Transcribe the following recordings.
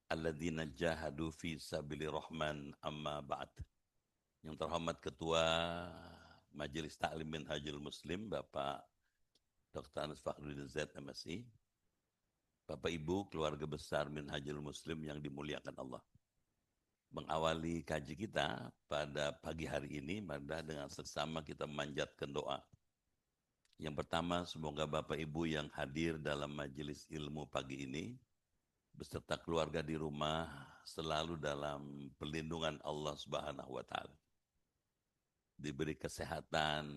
alladzina jahadu fi sabilir rahman amma ba'd. Yang terhormat Ketua Majelis Ta'lim Minhajul Muslim Bapak Dr. Anas Fakhruddin Z MSI, Bapak Ibu keluarga besar Minhajul Muslim yang dimuliakan Allah. Mengawali kaji kita pada pagi hari ini, maka dengan seksama kita memanjatkan doa. Yang pertama, semoga Bapak Ibu yang hadir dalam majelis ilmu pagi ini beserta keluarga di rumah selalu dalam perlindungan Allah Subhanahu wa taala. Diberi kesehatan,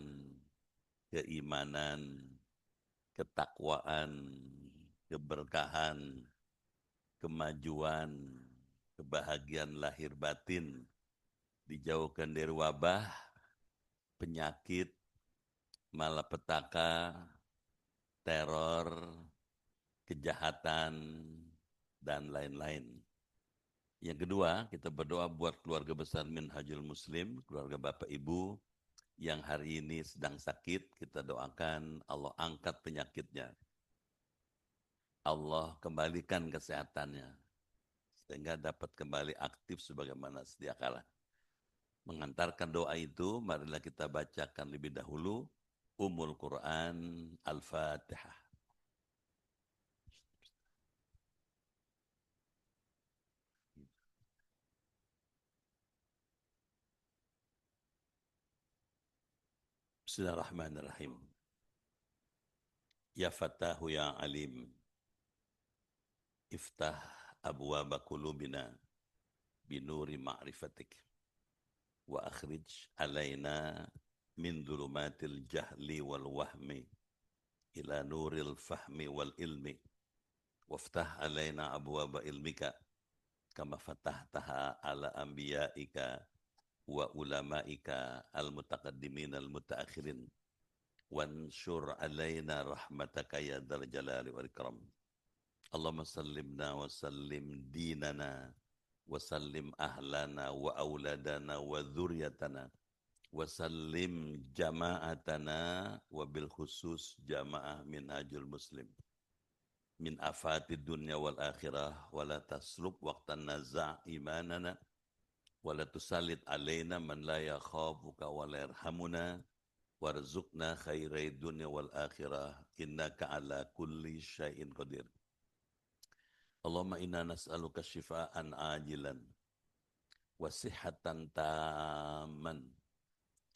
keimanan, ketakwaan, keberkahan, kemajuan, kebahagiaan lahir batin, dijauhkan dari wabah, penyakit, malapetaka, teror, kejahatan, dan lain-lain. Yang kedua, kita berdoa buat keluarga besar Minhajul Muslim, keluarga Bapak Ibu yang hari ini sedang sakit. Kita doakan Allah angkat penyakitnya. Allah kembalikan kesehatannya, sehingga dapat kembali aktif sebagaimana sedia kala. Mengantarkan doa itu, marilah kita bacakan lebih dahulu Ummul Quran Al-Fatihah. Bismillahirrahmanirrahim. Ya Fatahu ya Alim, iftah abwaba qulubina binuri ma'rifatik wa akhrij alaina min dhulumatil jahli wal wahmi ila nuril fahmi wal ilmi waftah alaina abwaba ilmika kama fatahtaha ala anbiyaika wa ulamaika al-mutaqaddimin al-mutaakhirin wansur alaina rahmataka ya dzal jalali wal ikram. Allahumma sallimna wa sallim dinana wa sallim ahlana wa auladana wa dzurriyyatana wa sallim jama'atana wa bil khusus jamaah Minhajul Muslim min afatid dunya wal akhirah wa la taslub waqtan naza' imanana wa la tusallit alaina man la yakhafuka wa la yarhamuna warzuqna khairai dunya wal akhirah innaka ala kulli syai'in qadir. Allahumma inna nas'aluka shifaan ajilan wa sihhatan tamman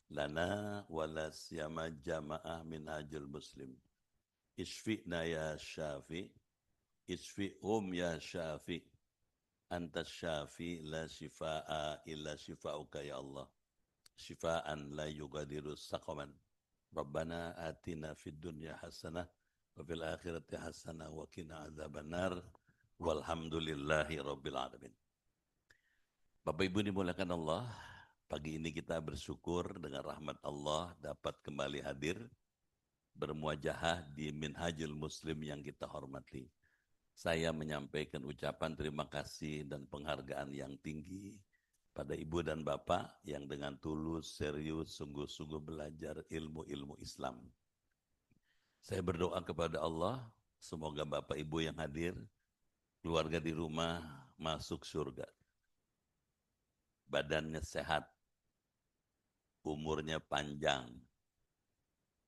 lana wa la siyama jamaah Minhajul Muslim. Isfi'na ya syafi, isfi'hum ya syafi, anta syafi la shifaa illa shifauka ya Allah. Shifaan la yugadiru saqaman. Rabbana atina fid dunya hasanah wa fil akhirati hasanah wa qina adzabannar. Walhamdulillahi rabbil alamin. Bapak Ibu dimuliakan Allah, pagi ini kita bersyukur dengan rahmat Allah dapat kembali hadir bermuajahah di Minhajul Muslim yang kita hormati. Saya menyampaikan ucapan terima kasih dan penghargaan yang tinggi pada Ibu dan Bapak yang dengan tulus, serius, sungguh-sungguh belajar ilmu-ilmu Islam. Saya berdoa kepada Allah, semoga Bapak Ibu yang hadir, keluarga di rumah masuk surga. Badannya sehat, umurnya panjang,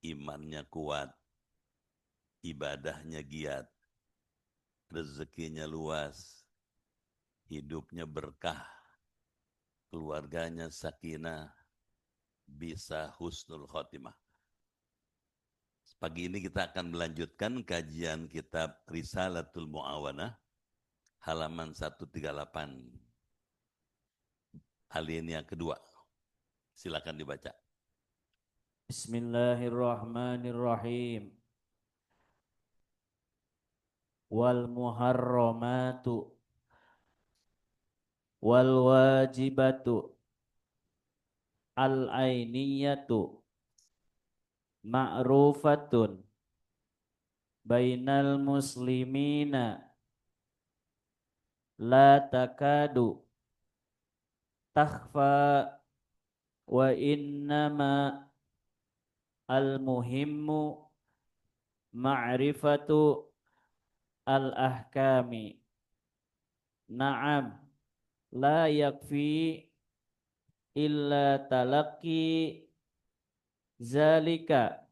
imannya kuat, ibadahnya giat, rezekinya luas, hidupnya berkah, keluarganya sakinah, bisa husnul khotimah. Pagi ini kita akan melanjutkan kajian kitab Risalatul Mu'awanah, halaman 138. Alinea kedua. Silakan dibaca. Bismillahirrahmanirrahim. Wal muharramatu wal wajibatu al ainiyatu ma'rufatun bainal muslimina la takadu takhfa wa innama al muhimmu ma'rifatu al ahkami. Naam, la yakfi illa talaqi zalika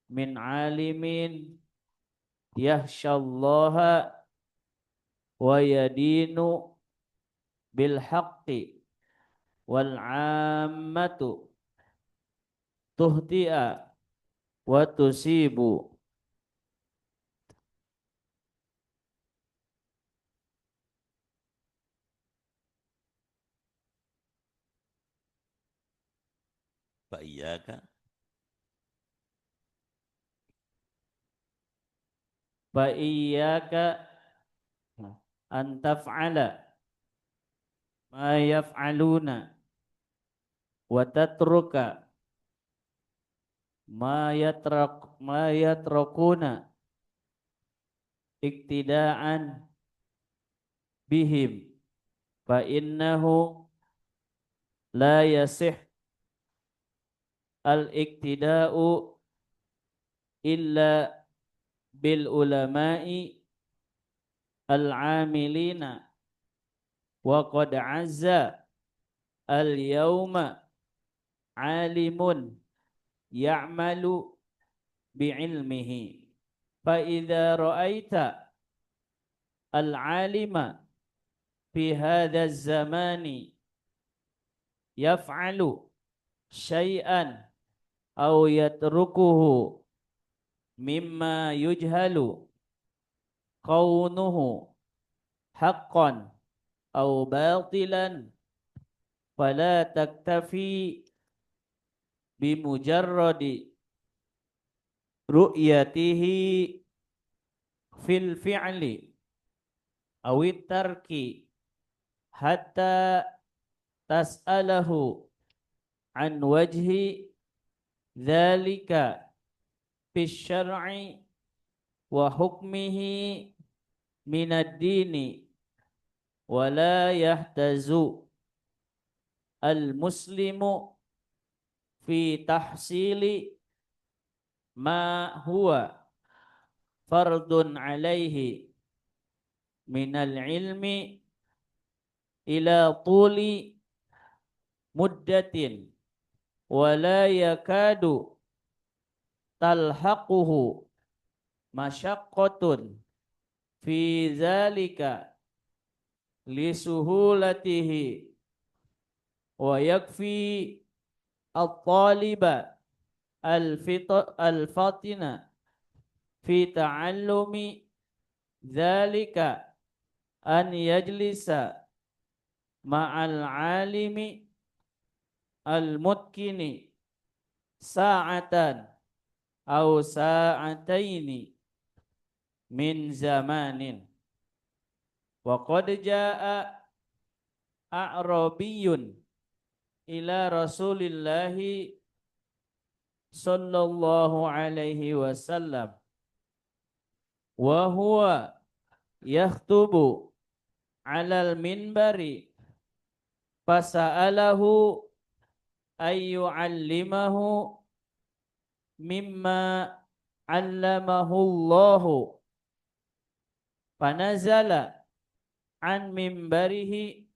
min alimin yahshallaha wa yadinu bil haqqi wal ammatu tuhti'a wa tusibu. Fa iyyaka Fa iyyaka an taf'ala ma yaf'aluna wa tatruka ma yatrakuna iktidaan bihim fa innahu la yasih al iktida'u illa bil ulama'i al amilina wa qad azza al yawma alimun ya'malu bi'ilmihi fa idza ra'aita al alima fi hadha az-zamani yaf'alu syai'an aw yatrukuhu mimma yujhalu kaunuhu haqqan aw batilan fala taktafi bimujarradi ru'yatihi fil fi'li awit tarki hatta tas'alahu an wajhi dhalika fis syar'i wa hukmihi minad dini wa la yahtazu al muslimu fi tahsili ma huwa fardun alaihi minal ilmi ila tuli muddatin wa la yakadu talhaquhu masyaqqatun fi zalika lisuhulatihi wa yakfi at-taliba al-fatina fi ta'allumi zalika an yajlisa ma'al alimi al-mutkini sa'atan aw sa'ataini min zamanin wa qad jaa'a a'rabiyyun ila rasulillahi sallallahu alaihi wasallam wa huwa yakhtubu alal minbari fasa'alahu ayyu'allimahu mimma 'allamahu Allahu fanazala an minbarihi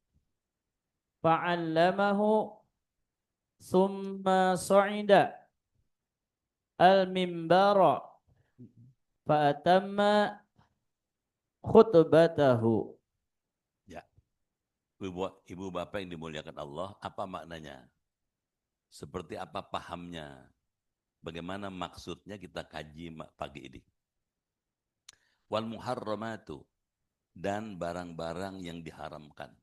fa'allamahu summa sa'ida al-minbara fa'atamma khutbatahu. ya. Ibu bapak yang dimuliakan Allah, apa maknanya? Seperti apa pahamnya? Bagaimana maksudnya kita kaji pagi ini? Wal muharramatu, dan barang-barang yang diharamkan.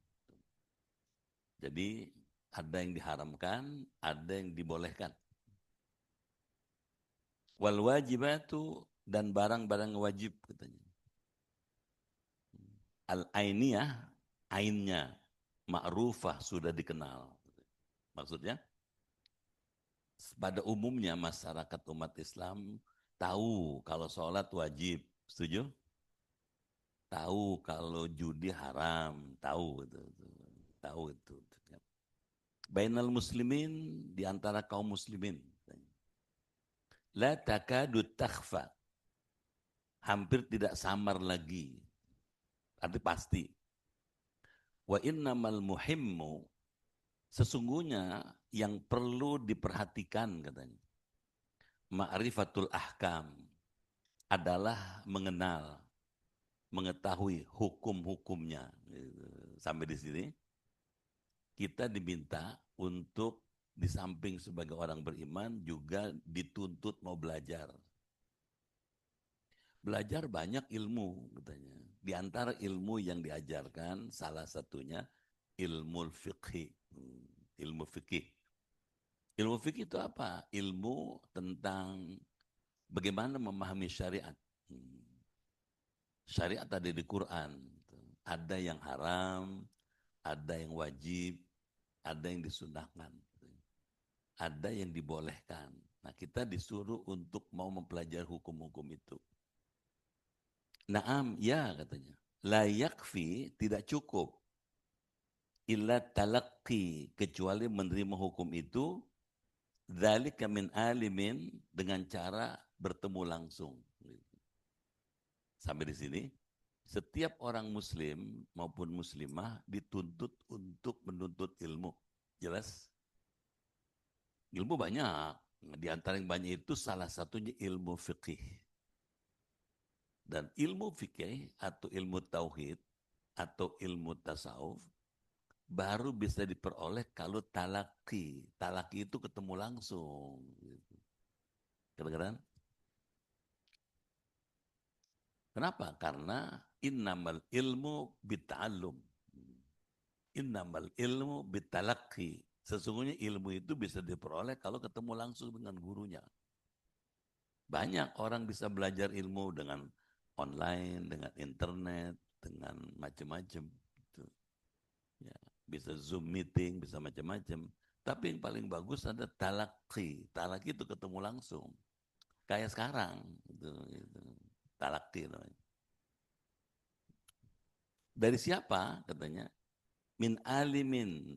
Jadi ada yang diharamkan, ada yang dibolehkan. Wal wajibatu, dan barang-barang wajib katanya. Al-ainiyah, ainnya, ma'rufah, sudah dikenal. Maksudnya, pada umumnya masyarakat umat Islam tahu kalau sholat wajib, setuju? Tahu kalau judi haram, tahu itu. Tahu itu. Bainal muslimin, di antara kaum muslimin. La takadu takhfa, hampir tidak samar lagi. Arti pasti. Wa innamal muhimmu, sesungguhnya yang perlu diperhatikan katanya, ma'rifatul ahkam, adalah mengenal, mengetahui hukum-hukumnya. Sampai di sini kita diminta untuk di samping sebagai orang beriman juga dituntut mau belajar. Belajar banyak ilmu katanya. Di antara ilmu yang diajarkan salah satunya ilmu fikih. Ilmu fikih. Ilmu fikih itu apa? Ilmu tentang bagaimana memahami syariat. Syariat ada di Quran. Ada yang haram, ada yang wajib, ada yang disunahkan. Ada yang dibolehkan. Nah, kita disuruh untuk mau mempelajari hukum-hukum itu. Naam, ya katanya. La yakfi, tidak cukup. Illa talaqi, kecuali menerima hukum itu, dzalika min alimin, dengan cara bertemu langsung. Sampai di sini, setiap orang muslim maupun muslimah dituntut untuk menuntut ilmu. Jelas? Ilmu banyak. Di antara yang banyak itu salah satunya ilmu fikih. Dan ilmu fikih atau ilmu tauhid atau ilmu tasawuf baru bisa diperoleh kalau talaki. Talaki itu ketemu langsung. Kedengaran? Kenapa? Karena innamal ilmu bita'allum. Innamal ilmu bitalaki. Sesungguhnya ilmu itu bisa diperoleh kalau ketemu langsung dengan gurunya. Banyak orang bisa belajar ilmu dengan online, dengan internet, dengan macam-macam. Gitu. Ya, bisa Zoom meeting, bisa macam-macam. Tapi yang paling bagus ada talaki. Talaki itu ketemu langsung. Kayak sekarang. Gitu. Talaki namanya. Dari siapa katanya? Min alimin.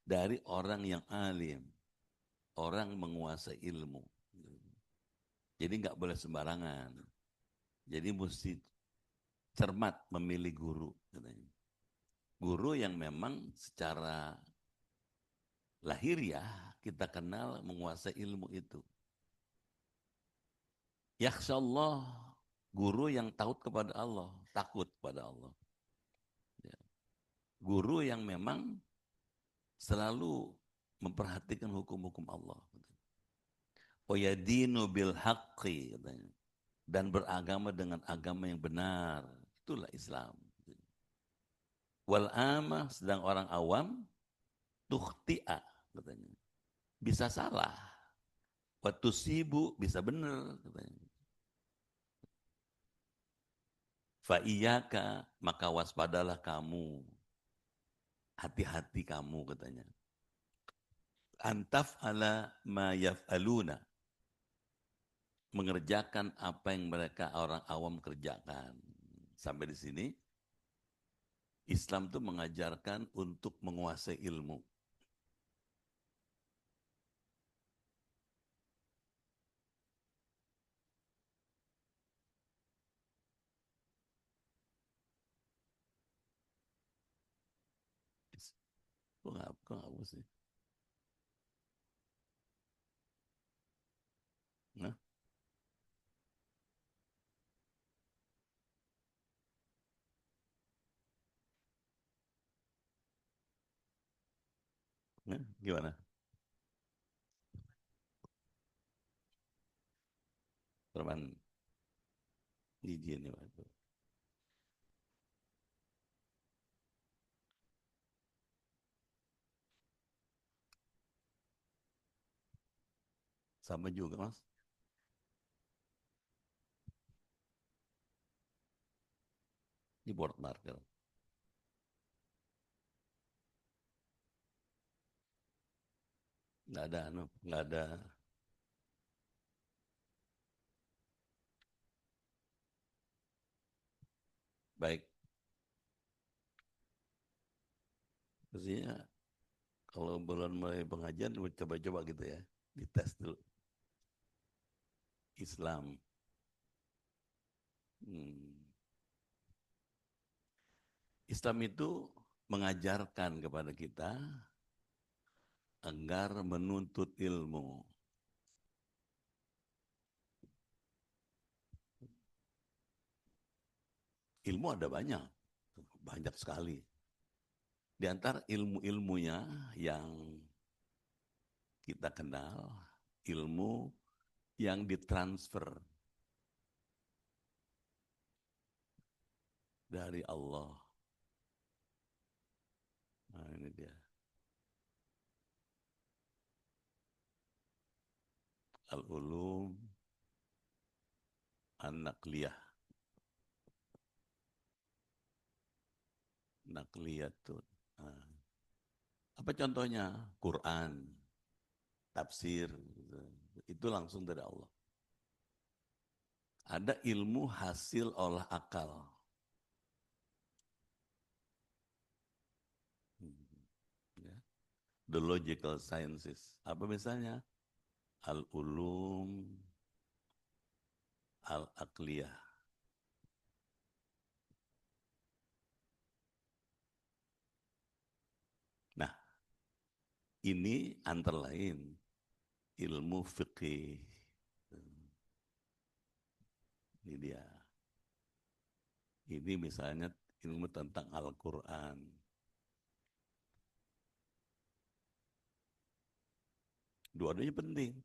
Dari orang yang alim. Orang menguasai ilmu. Jadi nggak boleh sembarangan. Jadi mesti cermat memilih guru. Katanya. Guru yang memang secara lahiriah kita kenal menguasai ilmu itu. Yakhsyallah, guru yang takut kepada Allah, takut kepada Allah. Ya. Guru yang memang selalu memperhatikan hukum-hukum Allah. Oyadinu bil haqqi, katanya. Dan beragama dengan agama yang benar. Itulah Islam. Wal amah, sedang orang awam, tukhti'a, katanya. Bisa salah. Waktu sibuk bisa benar, katanya. Fa'iyaka, maka waspadalah kamu. Hati-hati kamu, katanya. Antaf ala ma yaf'aluna. Mengerjakan apa yang mereka orang awam kerjakan. Sampai di sini, Islam itu mengajarkan untuk menguasai ilmu. Kok nggak sih? Nah, nah, gimana? Teman izin ya, Pak. Sama juga, Mas. Di board marker. Nggak ada. Baik. Maksudnya kalau bulan mulai pengajian, coba-coba gitu ya. Dites dulu. Islam. Hmm. Islam itu mengajarkan kepada kita agar menuntut ilmu. Ilmu ada banyak, banyak sekali. Di antara ilmu-ilmunya yang kita kenal, ilmu yang ditransfer dari Allah. Nah, ini dia. Al-ulum an-naqliyah. Naqliyatun. Nah, apa contohnya? Quran, tafsir. Itu langsung dari Allah. Ada ilmu hasil olah akal. Ya. The logical sciences. Apa misalnya? Al-ulum al-aqliyah. Nah, ini antara lain ilmu fikih. Ini dia. Ini misalnya ilmu tentang Al-Quran. Dua-duanya penting.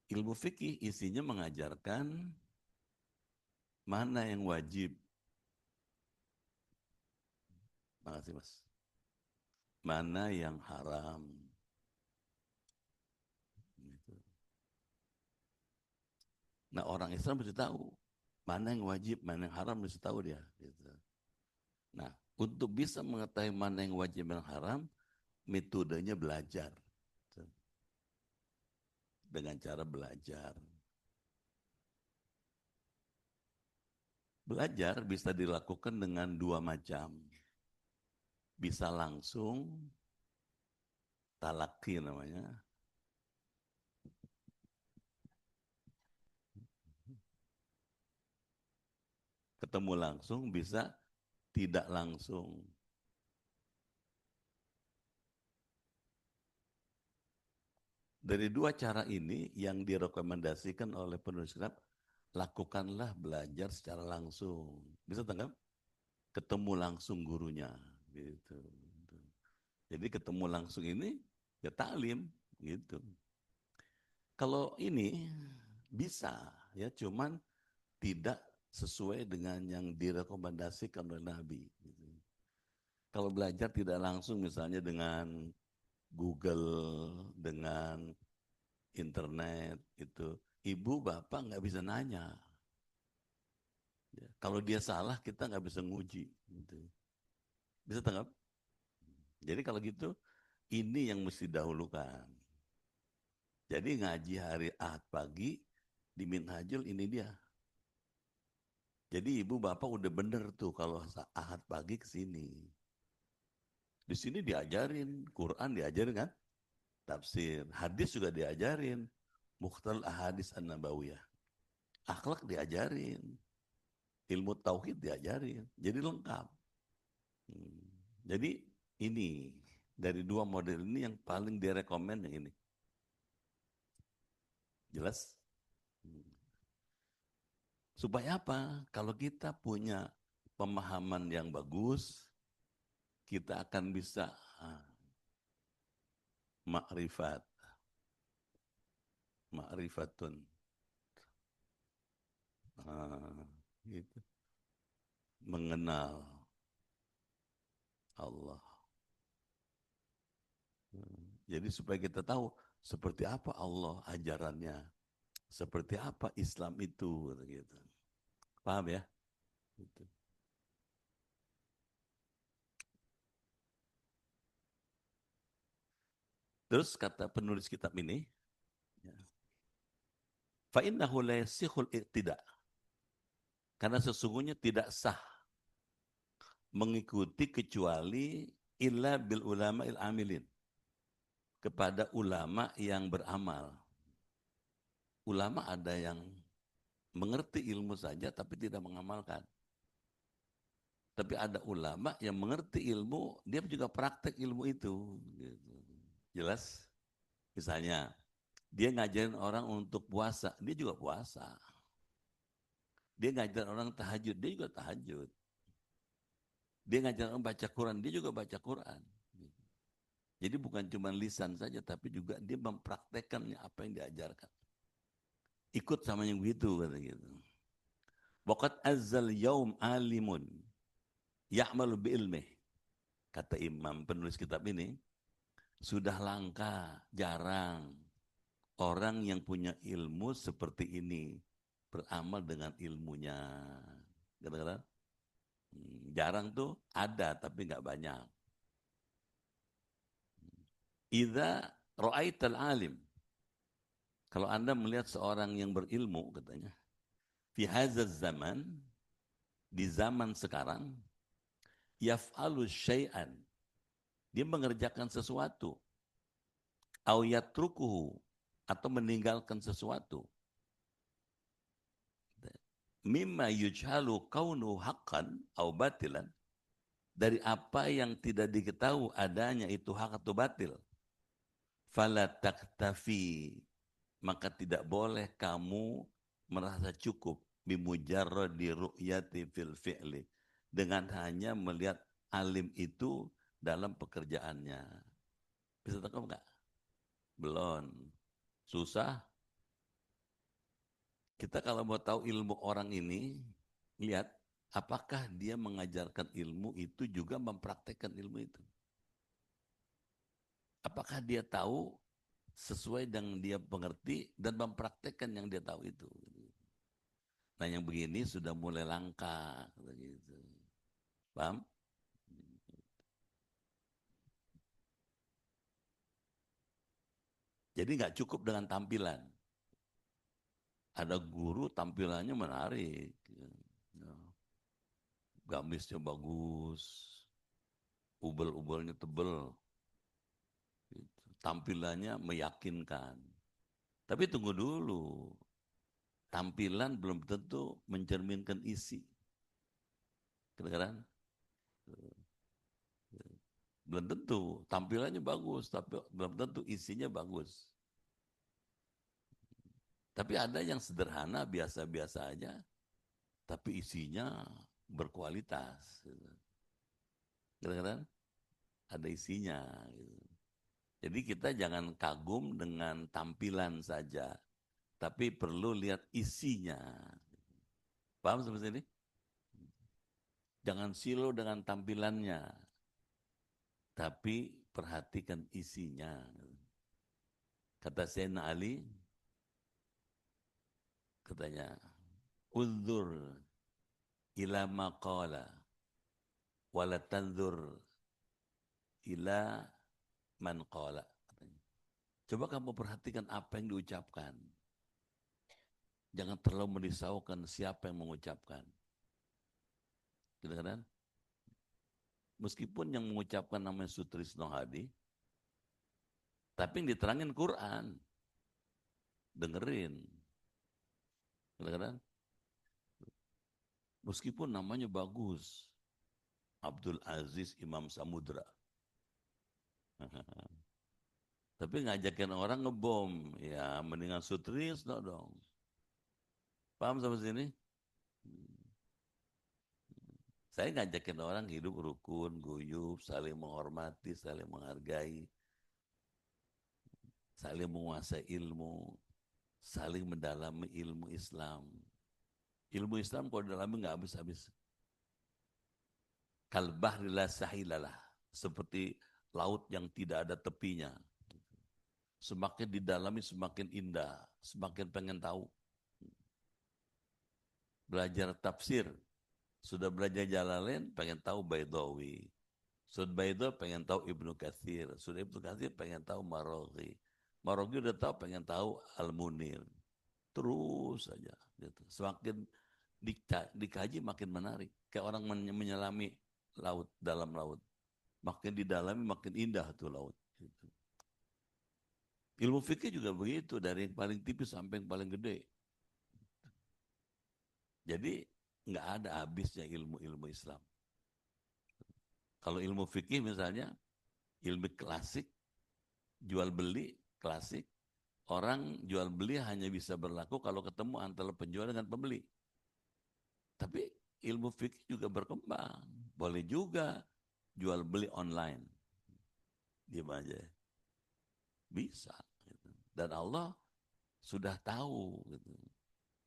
Ilmu fikih isinya mengajarkan mana yang wajib. Makasih mas. Mana yang haram. Gitu. Nah orang Islam mesti tahu mana yang wajib, mana yang haram mesti tahu dia. Gitu. Nah untuk bisa mengetahui mana yang wajib dan haram, metodenya belajar. Dengan cara belajar. Belajar bisa dilakukan dengan dua macam. Bisa langsung, talaki namanya. Ketemu langsung, bisa tidak langsung. Dari dua cara ini yang direkomendasikan oleh penulis kitab, lakukanlah belajar secara langsung. Bisa tanggap? Ketemu langsung gurunya. Gitu. Jadi ketemu langsung ini, ya taklim. Gitu. Kalau ini bisa, ya cuman tidak sesuai dengan yang direkomendasikan oleh Nabi. Gitu. Kalau belajar tidak langsung misalnya dengan Google, dengan internet, itu ibu bapak nggak bisa nanya. Ya, kalau dia salah kita nggak bisa nguji. Gitu. Bisa tanggap? Jadi kalau gitu ini yang mesti dahulukan. Jadi ngaji hari Ahad pagi di Minhajul ini dia. Jadi ibu bapak udah bener tuh kalau Ahad pagi ke sini. Di sini diajarin, Quran diajarin kan? Tafsir, hadis juga diajarin. Mukhtal ahadis an-nabawiyah. Akhlak diajarin. Ilmu tauhid diajarin. Jadi lengkap. Jadi ini, dari dua model ini yang paling direkomend yang ini. Jelas? Supaya apa? Kalau kita punya pemahaman yang bagus, kita akan bisa makrifat, makrifatun, gitu. Mengenal Allah. Jadi supaya kita tahu seperti apa Allah ajarannya, seperti apa Islam itu, gitu. Paham ya? Gitu. Terus kata penulis kitab ini, fa'innahu la yasihul iqtida. Karena sesungguhnya tidak sah mengikuti kecuali illa bil ulama il amilin. Kepada ulama yang beramal. Ulama ada yang mengerti ilmu saja tapi tidak mengamalkan. Tapi ada ulama yang mengerti ilmu, dia juga praktek ilmu itu. Gitu. Jelas? Misalnya, dia ngajarin orang untuk puasa, dia juga puasa. Dia ngajarin orang tahajud, dia juga tahajud. Dia ngajarin orang baca Quran, dia juga baca Quran. Jadi bukan cuma lisan saja, tapi juga dia mempraktekannya apa yang diajarkan. Ikut sama yang begitu, kata gitu. Waqad azzal yaum alimun ya'malu bi'ilmih. Kata imam penulis kitab ini, sudah langka, jarang orang yang punya ilmu seperti ini beramal dengan ilmunya. Kata-kata, jarang tuh ada tapi nggak banyak. Idza ra'aital alim, kalau Anda melihat seorang yang berilmu katanya, fi hadzal zaman, di zaman sekarang, yaf'alu syai'an, dia mengerjakan sesuatu, au yatrukuhu, atau meninggalkan sesuatu, mimma yujhalu kaunu haqqan au batilan, dari apa yang tidak diketahui adanya itu hak atau batil. Fala taktafi, maka tidak boleh kamu merasa cukup bimujarradi ru'yati fil fi'li, dengan hanya melihat alim itu dalam pekerjaannya. Bisa tangkap enggak? Belum. Susah. Kita kalau mau tahu ilmu orang ini, lihat apakah dia mengajarkan ilmu itu juga mempraktekkan ilmu itu. Apakah dia tahu sesuai dengan dia mengerti dan mempraktekkan yang dia tahu itu. Nah yang begini sudah mulai langka. Gitu. Paham? Jadi nggak cukup dengan tampilan. Ada guru tampilannya menarik. Gamisnya bagus. Ubel-ubelnya tebel. Tampilannya meyakinkan. Tapi tunggu dulu. Tampilan belum tentu mencerminkan isi. Kadang-kadang belum tentu. Tampilannya bagus, tapi belum tentu isinya bagus. Tapi ada yang sederhana, biasa-biasa aja, tapi isinya berkualitas. Kadang-kadang ada isinya. Jadi kita jangan kagum dengan tampilan saja, tapi perlu lihat isinya. Paham seperti ini? Jangan silo dengan tampilannya, tapi perhatikan isinya. Kata Sayyidina Ali, katanya, "Unzur ila maqala wala tanzur ila man qala." Coba kamu perhatikan apa yang diucapkan. Jangan terlalu merisaukan siapa yang mengucapkan. Kadang-kadang meskipun yang mengucapkan namanya Sutrisno Hadi, tapi yang diterangin Quran. Dengerin. Kadang-kadang meskipun namanya bagus, Abdul Aziz Imam Samudra. Tapi ngajakin orang ngebom, ya mendingan Sutrisno dong. Paham sampai sini? Saya ngajakin orang hidup rukun, guyub, saling menghormati, saling menghargai, saling menguasai ilmu, saling mendalami ilmu Islam. Ilmu Islam kalau didalami nggak habis-habis. Kalbahri la sahilalah, seperti laut yang tidak ada tepinya. Semakin didalami semakin indah, semakin pengen tahu. Belajar tafsir, sudah belajar Jalalain, pengen tahu Baidawi. Sudah Baidawi pengen tahu Ibnu Katsir. Sudah Ibnu Katsir pengen tahu Maraghi. Maraghi udah tahu pengen tahu Al-Munir. Terus saja. Gitu. Semakin dikaji makin menarik. Kayak orang menyelami laut, dalam laut. Makin didalami makin indah tuh laut. Gitu. Ilmu fikih juga begitu. Dari yang paling tipis sampai yang paling gede. Jadi nggak ada habisnya ilmu-ilmu Islam. Kalau ilmu fikih misalnya, ilmu klasik, jual beli klasik, orang jual beli hanya bisa berlaku kalau ketemu antara penjual dengan pembeli. Tapi ilmu fikih juga berkembang. Boleh juga jual beli online. Diam aja. Bisa. Gitu. Dan Allah sudah tahu. Gitu.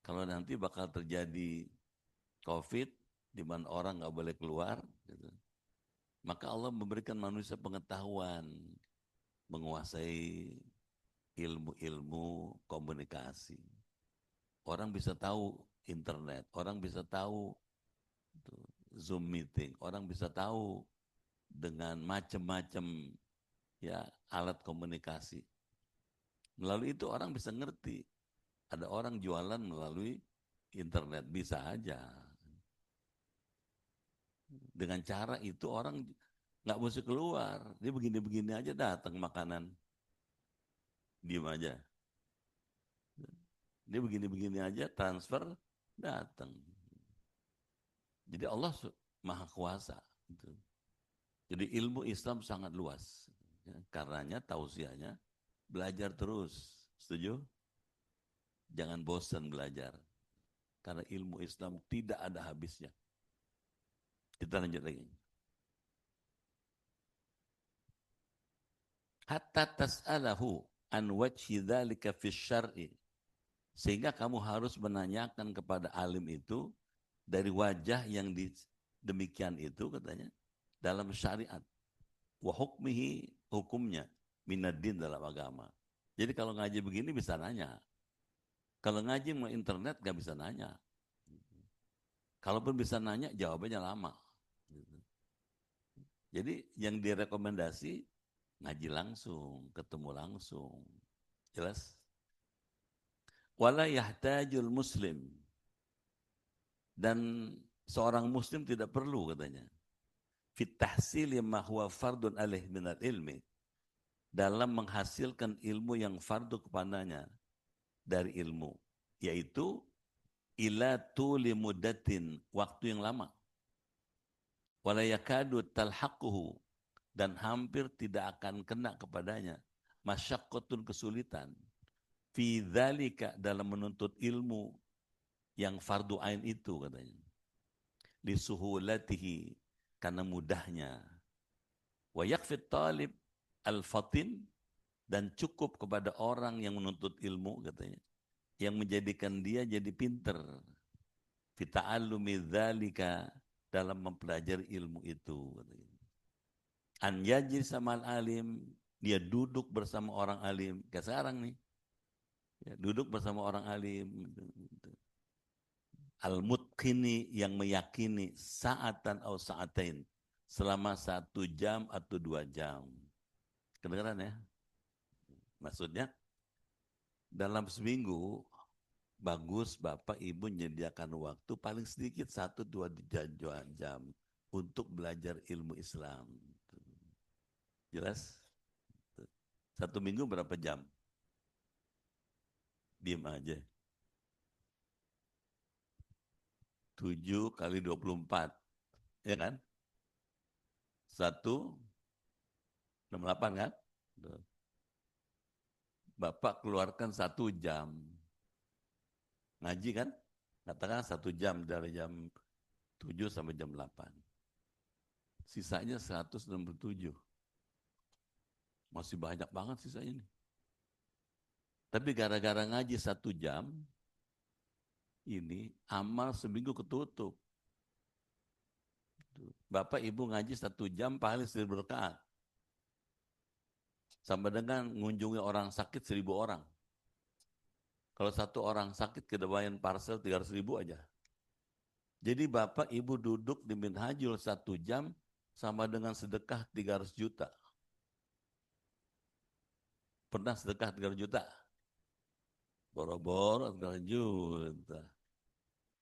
Kalau nanti bakal terjadi COVID, di mana orang nggak boleh keluar, gitu. Maka Allah memberikan manusia pengetahuan, menguasai ilmu-ilmu komunikasi. Orang bisa tahu internet, orang bisa tahu Zoom meeting, orang bisa tahu dengan macam-macam ya alat komunikasi. Melalui itu orang bisa ngerti. Ada orang jualan melalui internet, bisa aja. Dengan cara itu orang nggak mesti keluar. Dia begini-begini aja datang makanan. Diem aja. Dia begini-begini aja transfer datang. Jadi Allah maha kuasa. Gitu. Jadi ilmu Islam sangat luas. Ya, karenanya tausiahnya belajar terus. Setuju? Jangan bosan belajar. Karena ilmu Islam tidak ada habisnya. Kita lanjut lagi. Hatta tas'alahu an wajhi dzalika fi syar'i. Sehingga kamu harus menanyakan kepada alim itu dari wajah yang demikian itu katanya dalam syariat. Wa hukmihi, hukumnya minaddin dalam agama. Jadi kalau ngaji begini bisa nanya. Kalau ngaji mau internet gak bisa nanya. Kalaupun bisa nanya jawabannya lama. Jadi yang direkomendasi ngaji langsung, ketemu langsung. Jelas? Wala yahtajul muslim. Dan seorang muslim tidak perlu katanya. Fit tahsili ma huwa fardun alaih minal ilmi. Dalam menghasilkan ilmu yang fardu kepadanya dari ilmu. Yaitu ila tuli muddatin, waktu yang lama. Wala yakadu talhaquhu, dan hampir tidak akan kena kepadanya masyaqqatun, kesulitan fi dzalika, dalam menuntut ilmu yang fardu ain itu katanya, li suhulatihi, karena mudahnya, wa yakfi talib al-fatin, dan cukup kepada orang yang menuntut ilmu katanya, yang menjadikan dia jadi pinter fi ta'allumi dzalika, dalam mempelajari ilmu itu katanya. An yajlis sama alim, dia duduk bersama orang alim. Kayak sekarang nih, ya, duduk bersama orang alim. Al-mutqini, yang meyakini, sa'atan atau sa'atain, selama 1 jam atau 2 jam. Kedengeran ya? Maksudnya, dalam seminggu, bagus Bapak Ibu menyediakan waktu paling sedikit 1-2 jam untuk belajar ilmu Islam. Jelas? 1 minggu berapa jam? Diam aja. 7 kali 24. Ya kan? 168 kan? Bapak keluarkan 1 jam. Ngaji kan? Katakan 1 jam dari jam 7 sampai jam 8. Sisanya 167. Masih banyak banget sisanya ini. Tapi gara-gara ngaji 1 jam, ini amal seminggu ketutup. Bapak Ibu ngaji 1 jam paling 1000 rakaat. Sama dengan mengunjungi orang sakit 1000 orang. Kalau satu orang sakit kita bayar parcel 300.000 aja. Jadi Bapak Ibu duduk di Minhajul 1 jam sama dengan sedekah 300 juta. Pernah sedekah 300 juta? Boro-boro 300 juta.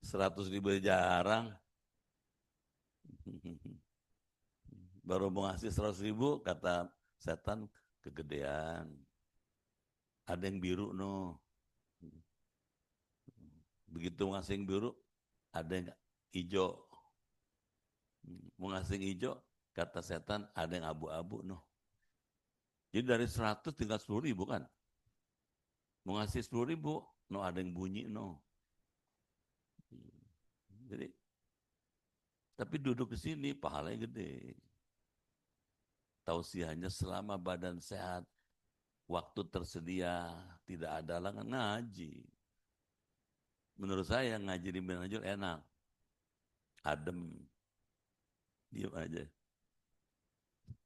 100.000 jarang. Baru mau ngasih 100.000, kata setan, kegedean. Ada yang biru no. Begitu ngasih yang biru, ada yang hijau. Mau ngasih yang hijau, Kata setan, ada yang abu-abu noh. Jadi dari 100 tinggal 10.000 kan. Mau ngasih 10.000, no ada yang bunyi no. Jadi, tapi duduk di sini pahalanya gede. Tausiahnya selama badan sehat, waktu tersedia, tidak ada halangan ngaji. Menurut saya ngaji di Minhajul enak. Adem. Diam aja.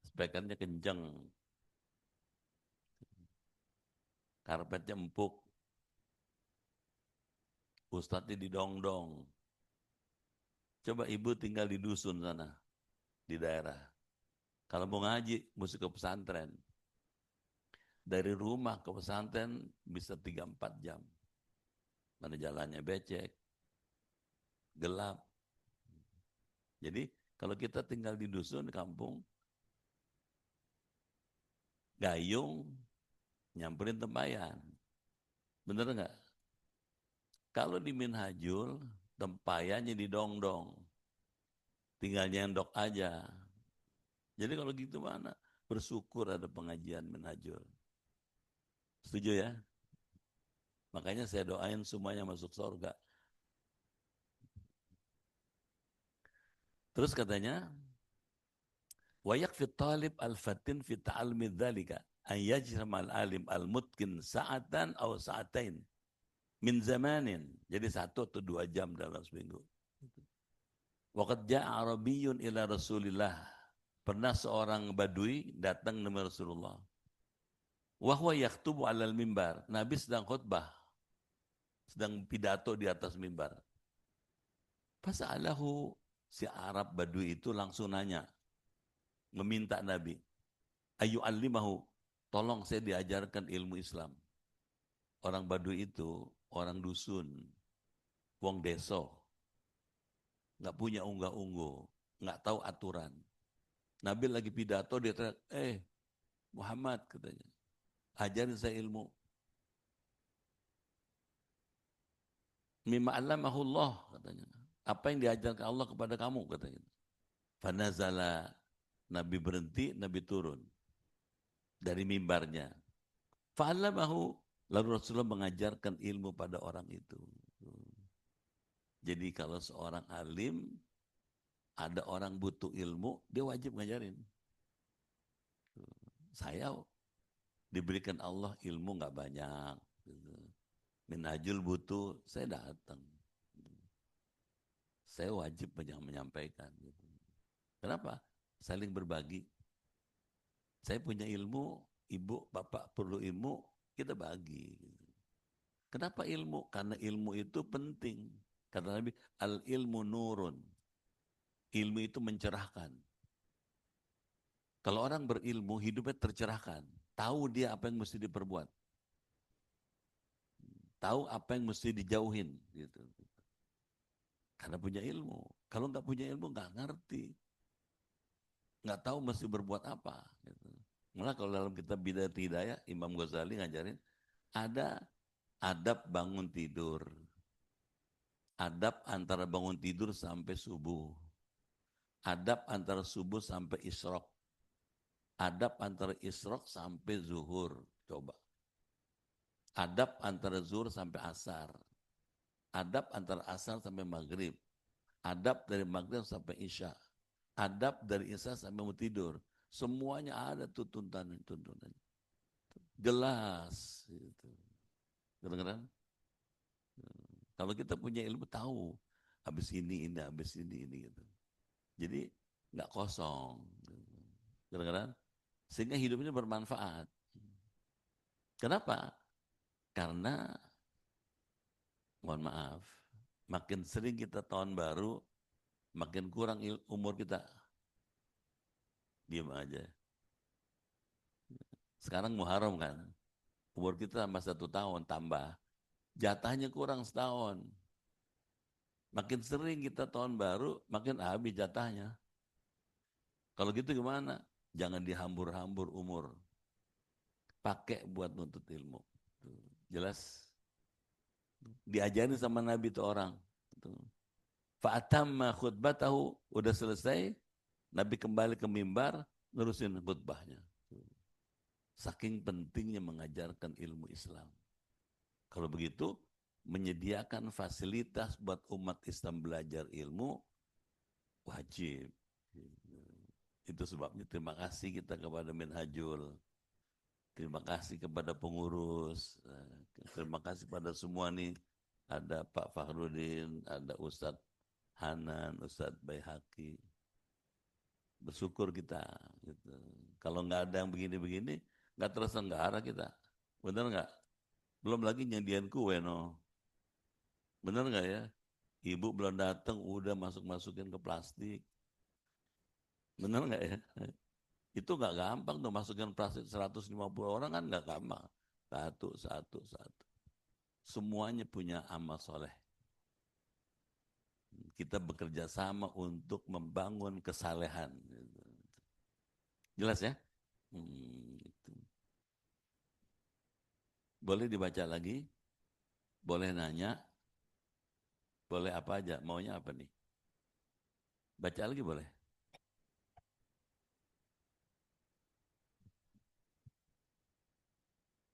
Speakernya kenceng. Karpetnya empuk. Ustadznya didongdong. Coba ibu tinggal di dusun sana. Di daerah. Kalau mau ngaji, mesti ke pesantren. Dari rumah ke pesantren bisa 3-4 jam. Mana jalannya becek. Gelap. Jadi kalau kita tinggal di dusun, di kampung, gayung, nyamperin tempayan. Bener nggak? Kalau di Minhajul, tempayannya didongdong. Tinggal nyendok aja. Jadi kalau gitu mana? Bersyukur ada pengajian Minhajul. Setuju ya? Makanya saya doain semuanya masuk surga. Terus katanya, wa yakfi talib al-fatin fi ta'almi dzalika an yajram al-alim al-mutqin sa'atan aw sa'atain min zamanin. Jadi 1 atau 2 jam dalam seminggu. Waqad ja'a arabiyyun ila Rasulillah. Pernah seorang badui datang kepada Rasulullah. Wa huwa yaktubu 'alal mimbar. Nabi sedang khutbah, sedang pidato di atas mimbar. Fasa'alahu, si Arab badui itu langsung nanya, meminta Nabi, ayu alimahu, tolong saya diajarkan ilmu Islam. Orang badui itu orang dusun, wong deso, nggak punya unggah-ungguh, nggak tahu aturan. Nabi lagi pidato, dia teriak, Muhammad katanya, ajarin saya ilmu. Mimma allamahullah katanya. Apa yang diajarkan Allah kepada kamu katanya. Fanazala, Nabi berhenti, Nabi turun dari mimbarnya. Fa'allamahu, lalu Rasulullah mengajarkan ilmu pada orang itu. Jadi kalau seorang alim, ada orang butuh ilmu, dia wajib ngajarin. Saya diberikan Allah ilmu nggak banyak. Minhajul butuh, saya datang. Saya wajib menyampaikan. Kenapa? Saling berbagi. Saya punya ilmu, ibu, bapak perlu ilmu, kita bagi. Kenapa ilmu? Karena ilmu itu penting. Kata Nabi, al-ilmu nurun. Ilmu itu mencerahkan. Kalau orang berilmu, hidupnya tercerahkan. Tahu dia apa yang mesti diperbuat. Tahu apa yang mesti dijauhin. Gitu. Karena punya ilmu. Kalau nggak punya ilmu, nggak ngerti. Nggak tahu mesti berbuat apa. Gitu. Malah kalau dalam kitab Bidayat Hidayah, Imam Ghazali ngajarin, ada adab bangun tidur. Adab antara bangun tidur sampai subuh. Adab antara subuh sampai isyraq. Adab antara isyraq sampai zuhur. Coba. Adab antara zuhur sampai asar. Adab antara asar sampai maghrib. Adab dari maghrib sampai isya. Adab dari isya sampai mau tidur. Semuanya ada tuh tuntunan. Jelas. Gitu. Kedengeran? Kalau kita punya ilmu tahu. Habis ini, habis ini. Gitu. Jadi nggak kosong. Kedengeran? Sehingga hidupnya bermanfaat. Kenapa? Karena, mohon maaf, makin sering kita tahun baru, makin kurang umur kita. Diam aja. Sekarang Muharram kan, umur kita tambah 1 tahun, tambah. Jatahnya kurang setahun. Makin sering kita tahun baru, makin habis jatahnya. Kalau gitu gimana? Jangan dihambur-hambur umur. Pakai buat nuntut ilmu. Jelas? Diajarin sama Nabi itu orang. Fa'atamma khutbatahu, udah selesai, Nabi kembali ke mimbar, nerusin khutbahnya. Saking pentingnya mengajarkan ilmu Islam. Kalau begitu, menyediakan fasilitas buat umat Islam belajar ilmu, wajib. Itu sebabnya terima kasih kita kepada Minhajul. Terima kasih kepada pengurus. Terima kasih pada semua nih. Ada Pak Fakhrudin, ada Ustadz Hanan, Ustadz Baihaqi. Bersyukur kita. Gitu. Kalau nggak ada yang begini-begini, nggak terselenggara kita. Benar nggak? Belum lagi nyediain kue, no. Benar nggak ya? Ibu belum datang, udah masuk-masukin ke plastik. Benar nggak ya? Itu nggak gampang tuh masukin plastik 150 orang kan nggak gampang. Satu. Semuanya punya amal soleh. Kita bekerja sama untuk membangun kesalehan. Jelas ya? Gitu. Boleh dibaca lagi? Boleh nanya? Boleh apa aja? Maunya apa nih? Baca lagi boleh?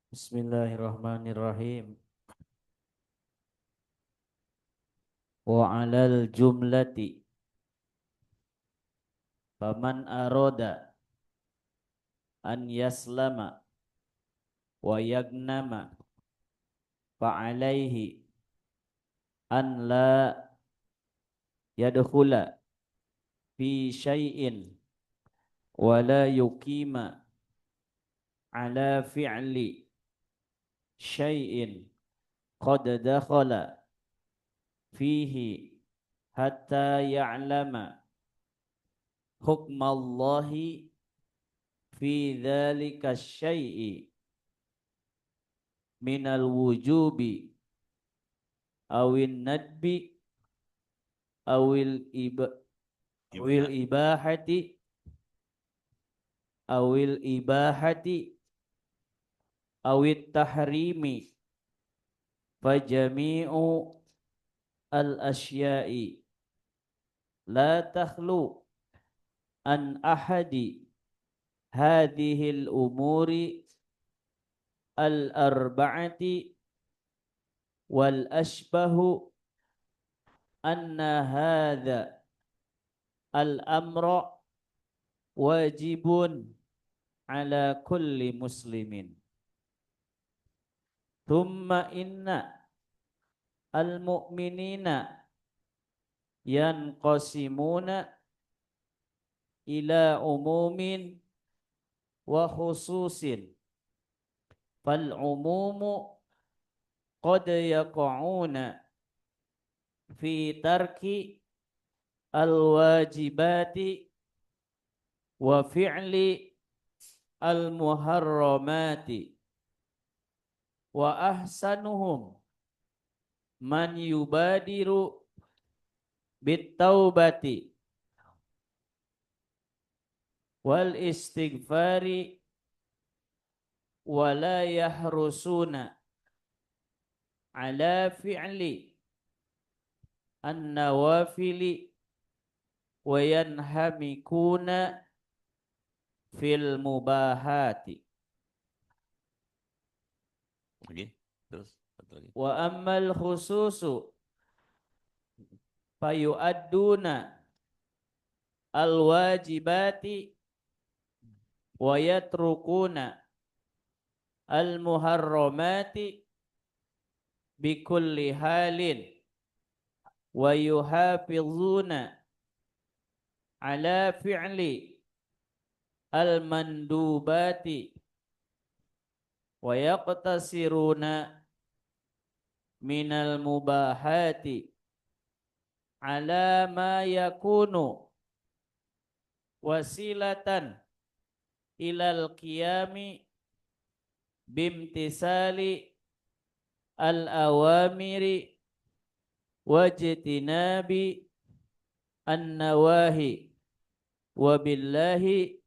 Bismillahirrahmanirrahim. Wa 'alal jumlati faman arada an yaslama wa yagnama fa alaihi an la yadkhula fi syai'in wa la yuqima ala fi'li syai'in qad dakhala fihi hatta ya'lama hukmallahi fi dzalika syai'i minal wujubi awin nadbi awil ibahati awil ibahati awit tahrimi fajami'u al asya'i la takhlu an ahadi hadhihi al umuri al arba'ati wal ashbahu anna hadha al amra wajibun ala kulli muslimin. Thumma inna al mu'minina yanqasimuna ila umumin wa khususin. Fal umumu qad yaqa'una fi tarki al wajibati wa fi'li al muharramati wa ahsanuhum man yubadiru bit taubati wal istighfari wa la yahrusuna ala fi'li an nawafili wa yanhamikuna fil mubahati. Oke, terus satu lagi. Wa ammal khususu fayu'adduna al wajibati wa yatrukuna al muharramati bikulli halin wa yuhafizuna ala fi'li al mandubati wa yaqtasiruna minal mubahati ala ma yakunu wasilatan ilal qiyami bimtisali al awamiri wajtinabi an nawahi wa billahi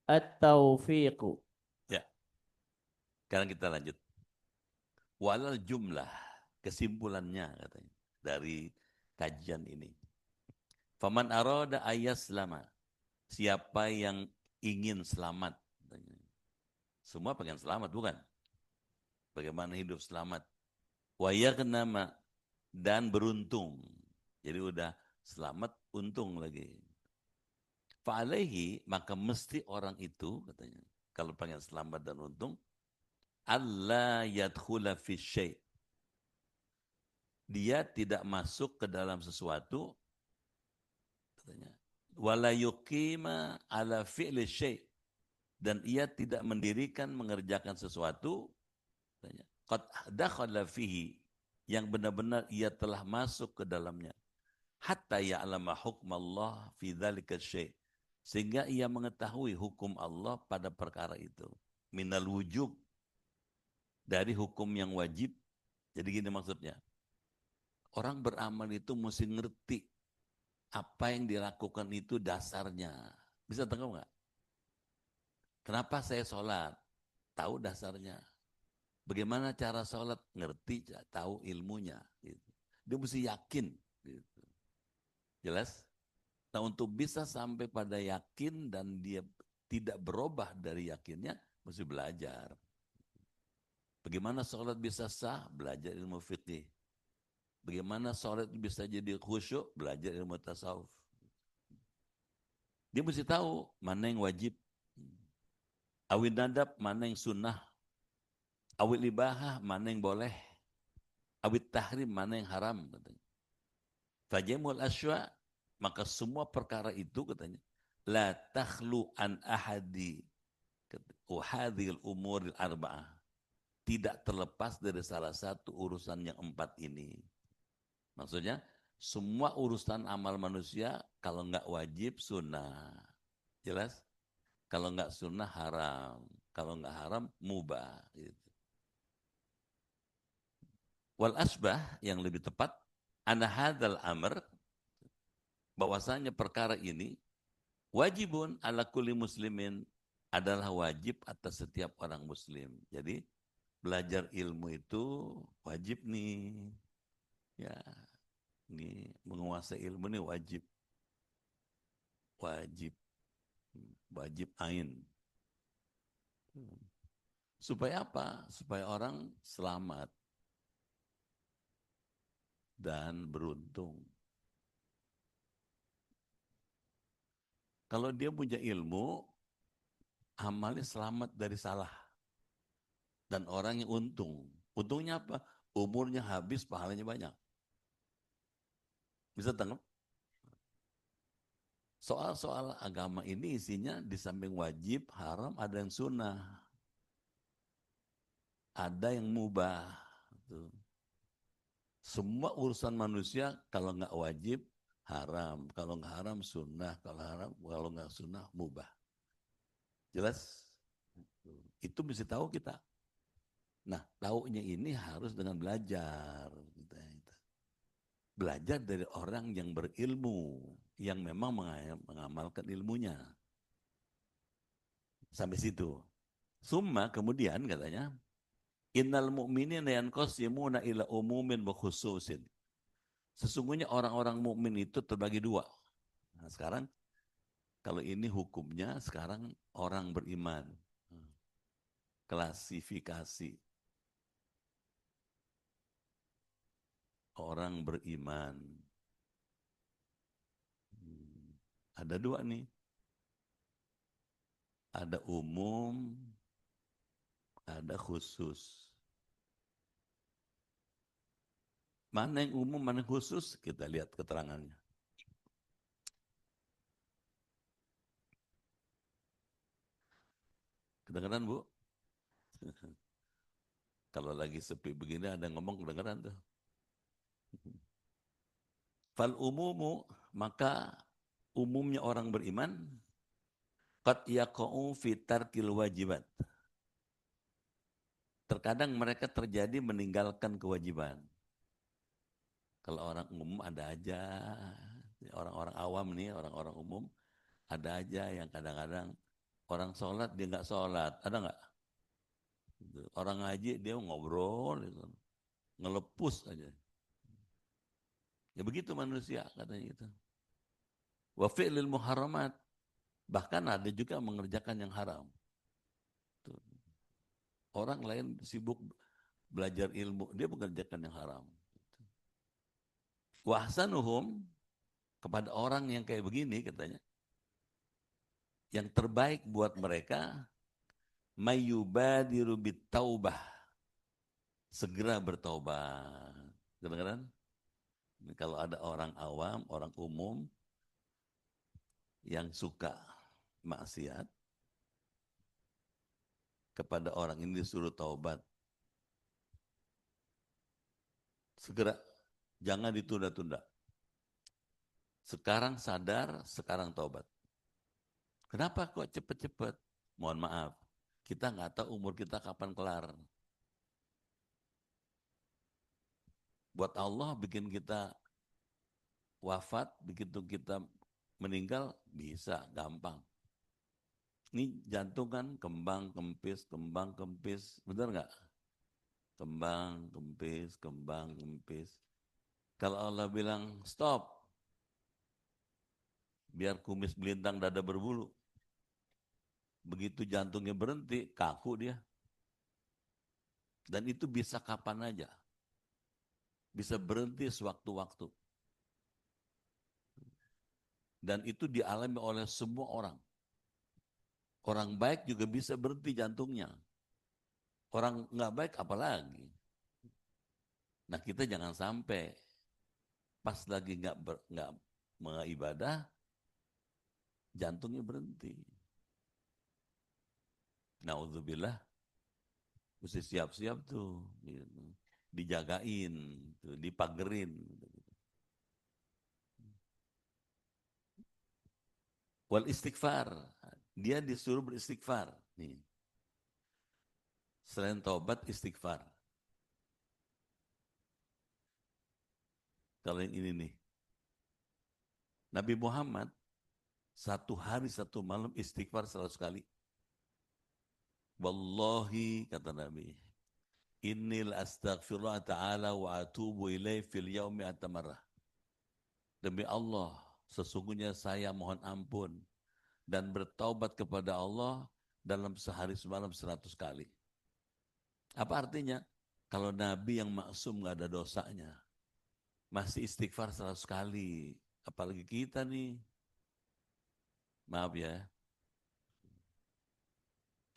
at-taufiqu. Ya, sekarang kita lanjut. Walal jumlah, kesimpulannya katanya dari kajian ini. Faman arada ayaslama, siapa yang ingin selamat. Semua pengen selamat, bukan? Bagaimana hidup selamat. Wa yaghnama, dan beruntung. Jadi udah selamat, untung lagi. Fa'alaihi, maka mesti orang itu, katanya, kalau pengen selamat dan untung, Allah yadkhula fi syai'. Dia tidak masuk ke dalam sesuatu, katanya, wala yuqima ala fi'li syai', dan ia tidak mendirikan mengerjakan sesuatu, katanya, qad dakhala fihi, yang benar-benar ia telah masuk ke dalamnya, hatta ya'lama hukmallah fi dzalika syai', sehingga ia mengetahui hukum Allah pada perkara itu, minal wujub, dari hukum yang wajib. Jadi gini maksudnya, orang beramal itu mesti ngerti apa yang dilakukan itu dasarnya. Bisa tahu nggak? Kenapa saya sholat? Tahu dasarnya. Bagaimana cara sholat? Ngerti, tahu ilmunya. Gitu. Dia mesti yakin. Gitu. Jelas? Nah, untuk bisa sampai pada yakin dan dia tidak berubah dari yakinnya, mesti belajar. Bagaimana sholat bisa sah? Belajar ilmu fikih. Bagaimana sholat bisa jadi khusyuk? Belajar ilmu tasawuf. Dia mesti tahu mana yang wajib. Awil nadab, mana yang sunnah. Awil ibahah, mana yang boleh. Awil tahrim, mana yang haram. Fajamul asya, maka semua perkara itu, katanya, la takhlu an ahadi uhadhil umuril arba'ah, tidak terlepas dari salah satu urusan yang 4 ini. Maksudnya, semua urusan amal manusia, kalau nggak wajib, sunnah. Jelas? Kalau nggak sunnah, haram. Kalau nggak haram, mubah. Gitu. Wal asbah, yang lebih tepat, anna hadzal amr, bahwasanya perkara ini, wajibun ala kulli muslimin, adalah wajib atas setiap orang muslim. Jadi, belajar ilmu itu wajib nih. Ya, ini menguasai ilmu ini wajib. Wajib. Wajib ain. Supaya apa? Supaya orang selamat dan beruntung. Kalau dia punya ilmu, amalnya selamat dari salah. Dan orang yang untung. Untungnya apa? Umurnya habis, pahalanya banyak. Bisa tangkap? Soal-soal agama ini isinya di samping wajib, haram, ada yang sunnah. Ada yang mubah. Semua urusan manusia kalau nggak wajib, haram. Kalau nggak haram, sunnah. Kalau nggak sunnah, mubah. Jelas? Itu mesti tahu kita. Nah, taunya ini harus dengan belajar. Belajar dari orang yang berilmu, yang memang mengamalkan ilmunya. Sampai situ. Summa, kemudian katanya, innal mu'minina yanqasimuna ila umumin wa khususin. Sesungguhnya orang-orang mukmin itu terbagi dua. Nah, sekarang kalau ini hukumnya sekarang orang beriman. Klasifikasi orang beriman. Ada dua nih. Ada umum, ada khusus. Mana yang umum, mana yang khusus? Kita lihat keterangannya. Kedengaran, Bu? Kalau lagi sepi begini ada yang ngomong, kedengaran tuh. Fal umumu, maka umumnya orang beriman, qad yaqa'u fi tarkil wajibat. Terkadang mereka terjadi meninggalkan kewajiban. Kalau orang umum ada aja, orang-orang awam nih, orang-orang umum, ada aja yang kadang-kadang orang sholat dia nggak sholat, ada nggak? Orang ngaji dia ngobrol, gitu. Ngelepus aja. Ya begitu manusia katanya gitu. Wa fi'lil muharramat, Bahkan ada juga mengerjakan yang haram. Tuh. Orang lain sibuk belajar ilmu, dia mengerjakan yang haram. Wahsanuhum, kepada orang yang kayak begini katanya, yang terbaik buat mereka, mayyubadiru bittaubah, segera bertaubat. Kedengaran? Kalau ada orang awam, orang umum yang suka maksiat, kepada orang ini disuruh taubat, segera, jangan ditunda-tunda. Sekarang sadar, sekarang taubat. Kenapa kok cepet-cepet? Mohon maaf, kita nggak tahu umur kita kapan kelar. Buat Allah bikin kita wafat, begitu kita meninggal, bisa, gampang. Ini jantung kan kembang, kempis, benar nggak? Kembang, kempis. Kalau Allah bilang stop, biar kumis belintang dada berbulu. Begitu jantungnya berhenti, kaku dia. Dan itu bisa kapan aja. Bisa berhenti sewaktu-waktu. Dan itu dialami oleh semua orang. Orang baik juga bisa berhenti jantungnya. Orang nggak baik apalagi. Nah kita jangan sampai pas lagi nggak mengibadah, jantungnya berhenti. Naudzubillah, mesti siap-siap tuh, gitu. Dijagain, tuh, dipagerin. Wal istighfar, dia disuruh beristighfar. Nih. Selain taubat, istighfar. Kalau yang ini nih, Nabi Muhammad satu hari satu malam istighfar 100 kali. Wallahi kata Nabi, innil astaghfirullah ta'ala wa atubu ilaih fil yaumi atamarrah. Demi Allah, sesungguhnya saya mohon ampun dan bertaubat kepada Allah dalam sehari semalam 100 kali. Apa artinya? Kalau Nabi yang maksum gak ada dosanya, masih istighfar 100 kali. Apalagi kita nih, maaf ya,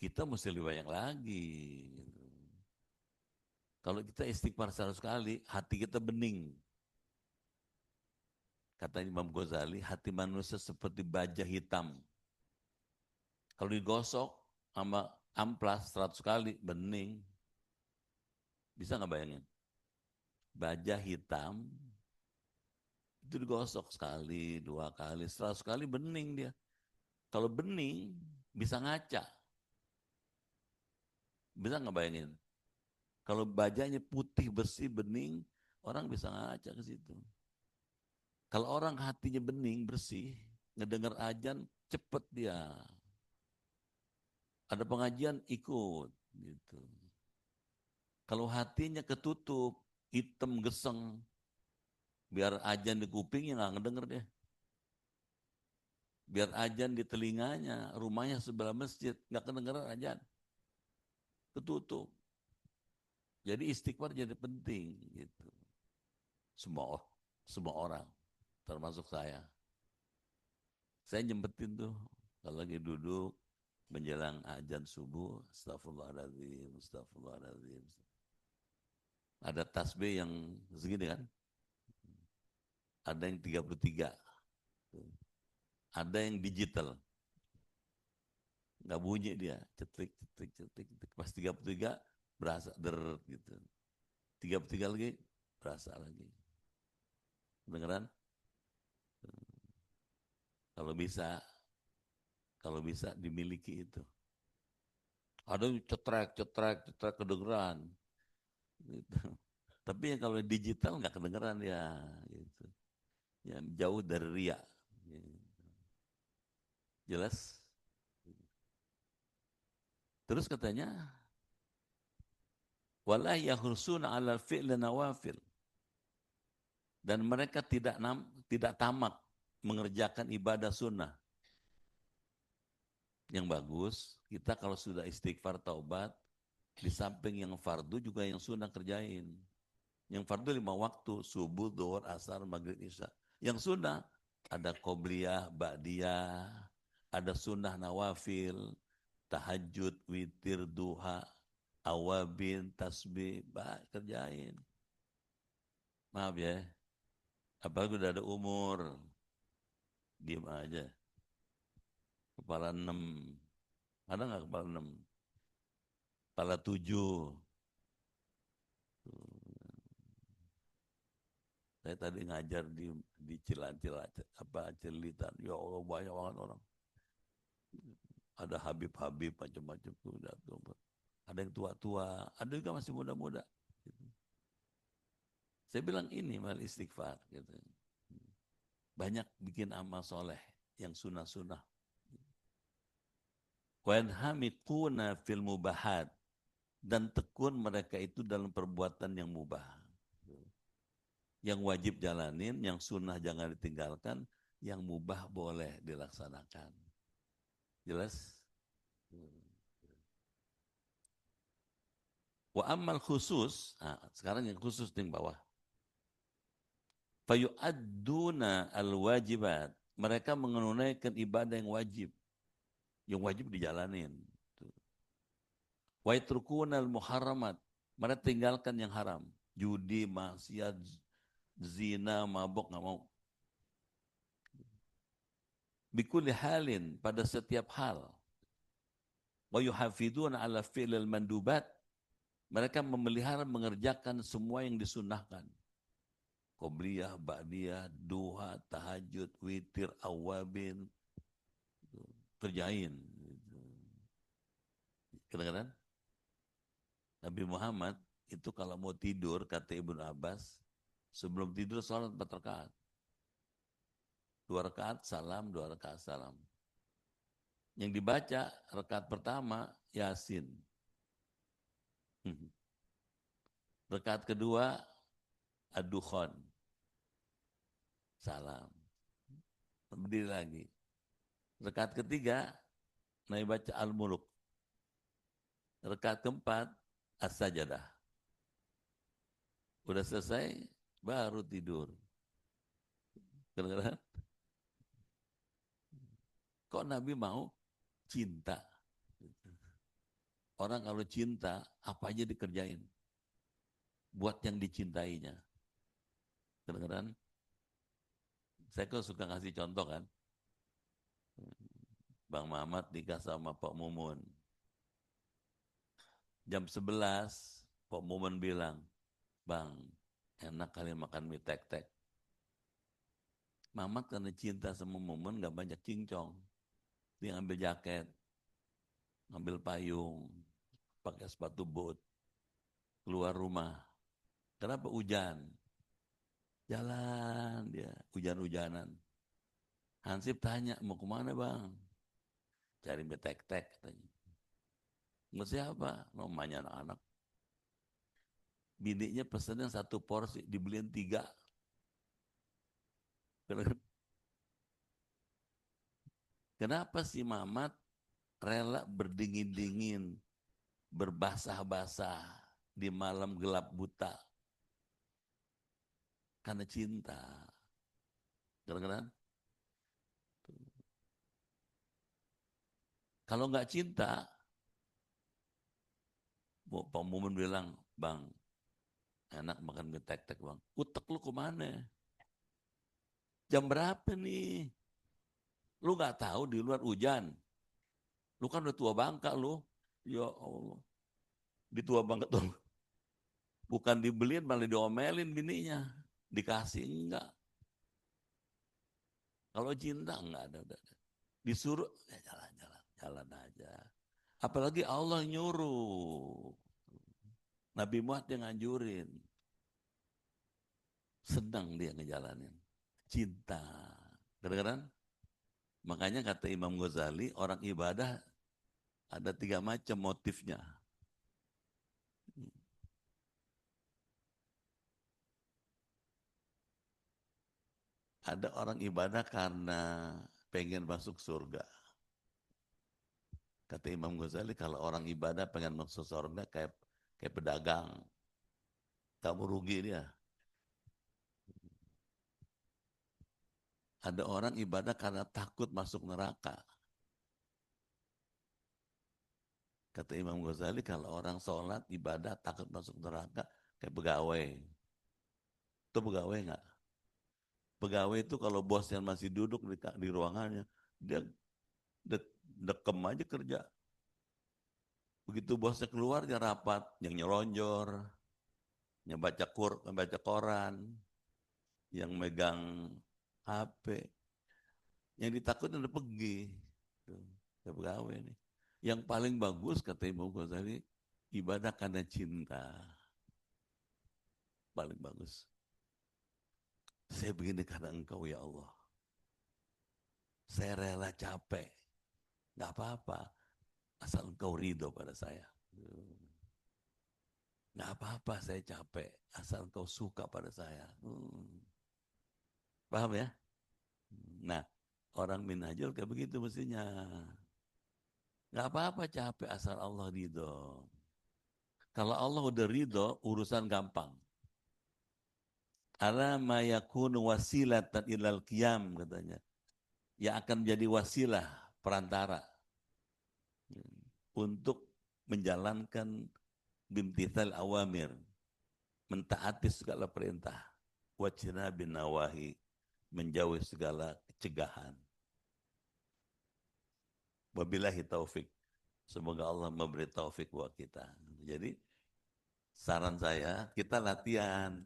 kita mesti lebih banyak lagi. Kalau kita istighfar 100 kali, hati kita bening. Kata Imam Ghazali, hati manusia seperti baja hitam. Kalau digosok sama amplas 100 kali, bening. Bisa nggak bayangin? Baja hitam, itu digosok sekali, 2 kali, 100 kali bening dia. Kalau bening, bisa ngaca. Bisa nggak bayangin? Kalau bajanya putih, bersih, bening, orang bisa ngaca ke situ. Kalau orang hatinya bening, bersih, ngedengar ajan, cepet dia. Ada pengajian, ikut. Gitu. Kalau hatinya ketutup, hitam, geseng, biar ajan di kupingnya nggak ngedenger deh. Biar ajan di telinganya, rumahnya sebelah masjid, nggak kedengeran ajan. Ketutup. Jadi istighfar jadi penting. Gitu. Semua orang, termasuk saya. Saya nyempetin tuh, kalau lagi duduk, menjelang ajan subuh, astagfirullahaladzim, astagfirullahaladzim. Ada tasbih yang segini kan, ada yang 33, ada yang digital, nggak bunyi dia, cetrik, pas 33 berasa der gitu, 33 lagi berasa lagi, beneran. Kalau bisa, dimiliki itu. Ada yang cetrek kedengeran, gitu. Tapi yang kalau digital nggak kedengeran ya, gitu. Ya jauh dari ria. Jelas? Terus katanya, wala yahursuna 'alal fi'li nawafil. Dan mereka tidak tamak mengerjakan ibadah sunnah. Yang bagus, kita kalau sudah istighfar taubat, di samping yang fardu juga yang sunnah kerjain. Yang fardu 5 waktu, subuh, dhuhur, asar, maghrib, isya. Yang sunnah, ada qobliyah, ba'diyah, ada sunnah nawafil, tahajud, witir, duha, awabin, tasbih, kerjain. Maaf ya, apalagi udah ada umur, diem aja. Kepala 6, ada nggak kepala 6? Kepala 7. Saya tadi ngajar di Cilacap, Cilitan. Ya Allah, banyak banget orang. Ada Habib-Habib macam-macam tuh. Ada yang tua-tua, ada juga masih muda-muda. Gitu. Saya bilang ini mal istighfar. Gitu. Banyak bikin amal soleh yang sunnah-sunnah. Wanhamiquna fil mubahat, dan tekun mereka itu dalam perbuatan yang mubah. Yang wajib jalanin, yang sunnah jangan ditinggalkan, yang mubah boleh dilaksanakan. Jelas? Wa ammal khusus, nah, sekarang yang khusus di bawah. Fayu'adduna al-wajibat, mereka menunaikan ibadah yang wajib dijalanin. Wa yatrukuna al-muharramat, mereka tinggalkan yang haram. Judi, maksiat, zina, mabuk, nggak mau. Bikulli halin, pada setiap hal. Wa yuhafiduna ala fi'lil mandubat, mereka memelihara mengerjakan semua yang disunnahkan. Qobliyah, ba'diyah, duha, tahajud, witir, awabin, kerjain. Kadang-kadang Nabi Muhammad itu kalau mau tidur, kata Ibnu Abbas, sebelum tidur sholat 4 rakaat. 2 rakaat salam, 2 rakaat salam. Yang dibaca rakaat pertama Yasin. Rakaat kedua Ad-Dukhan. Salam. Berdiri lagi. Rakaat ketiga Nabi baca Al-Muluk. Rakaat keempat As-Sajadah. Udah selesai baru tidur. Kadang-kadang kok Nabi mau cinta. Orang kalau cinta apa aja dikerjain. Buat yang dicintainya. Kadang-kadang saya kok suka ngasih contoh kan. Bang Mamat nikah sama Pak Mumun. Jam 11 Pak Mumun bilang, Bang, enak kalian makan mie tek-tek. Mamat karena cinta sama Mumun gak banyak cincong. Dia ngambil jaket, ngambil payung, pakai sepatu boot, keluar rumah. Kenapa hujan? Jalan dia, hujan-hujanan. Hansip tanya, mau kemana bang? Cari mie tek-tek katanya. Mau siapa? Namanya anak-anak. Bininya pesennya 1 porsi, dibeliin 3. Kenapa si Mamat rela berdingin-dingin, berbasah-basah di malam gelap buta? Karena cinta. Kadang-kadang kalau nggak cinta, Pak Mumun bilang, Bang, enak makan mie tek-tek bang. Utek lu kemana? Jam berapa nih? Lu nggak tahu di luar hujan. Lu kan udah tua bangka lu. Ya Allah. Di tua bangka tuh. Bukan dibeliin malah diomelin bininya. Dikasih enggak. Kalau cinta enggak ada. Disuruh ya jalan-jalan, jalan aja. Apalagi Allah nyuruh. Nabi Muhammad yang nganjurin. Senang dia ngejalanin. Cinta. Kadang-kadang makanya kata Imam Ghazali, orang ibadah ada 3 macam motifnya. Ada orang ibadah karena pengen masuk surga. Kata Imam Ghazali, kalau orang ibadah pengen masuk surga kayak pedagang, kamu rugi dia. Ada orang ibadah karena takut masuk neraka. Kata Imam Ghazali, kalau orang sholat, ibadah, takut masuk neraka, kayak pegawai. Itu pegawai nggak? Pegawai itu kalau bosnya masih duduk di ruangannya, dia dekem aja kerja. Begitu bosnya keluar, dia rapat, yang nyelonjor, yang baca koran, yang megang HP. Yang ditakutin udah pergi. Tuh, kayak pegawai nih. Yang paling bagus, kata Imam Ghazali, ibadah karena cinta. Paling bagus. Saya begini karena engkau ya Allah. Saya rela capek. Gak apa-apa. Asal engkau ridho pada saya. Gak apa-apa saya capek. Asal engkau suka pada saya. Paham ya? Nah, orang minhajul kayak begitu mestinya. Gak apa-apa capek asal Allah ridho. Kalau Allah udah ridho, urusan gampang. Ala ma yakunu wasilatan ilal qiyam katanya. Yang akan menjadi wasilah perantara untuk menjalankan bimtithal awamir, mentaati segala perintah, wajina bin nawahi, menjauhi segala kecegahan. Wabillahi taufik. Semoga Allah memberi taufik buat kita. Jadi saran saya, kita latihan.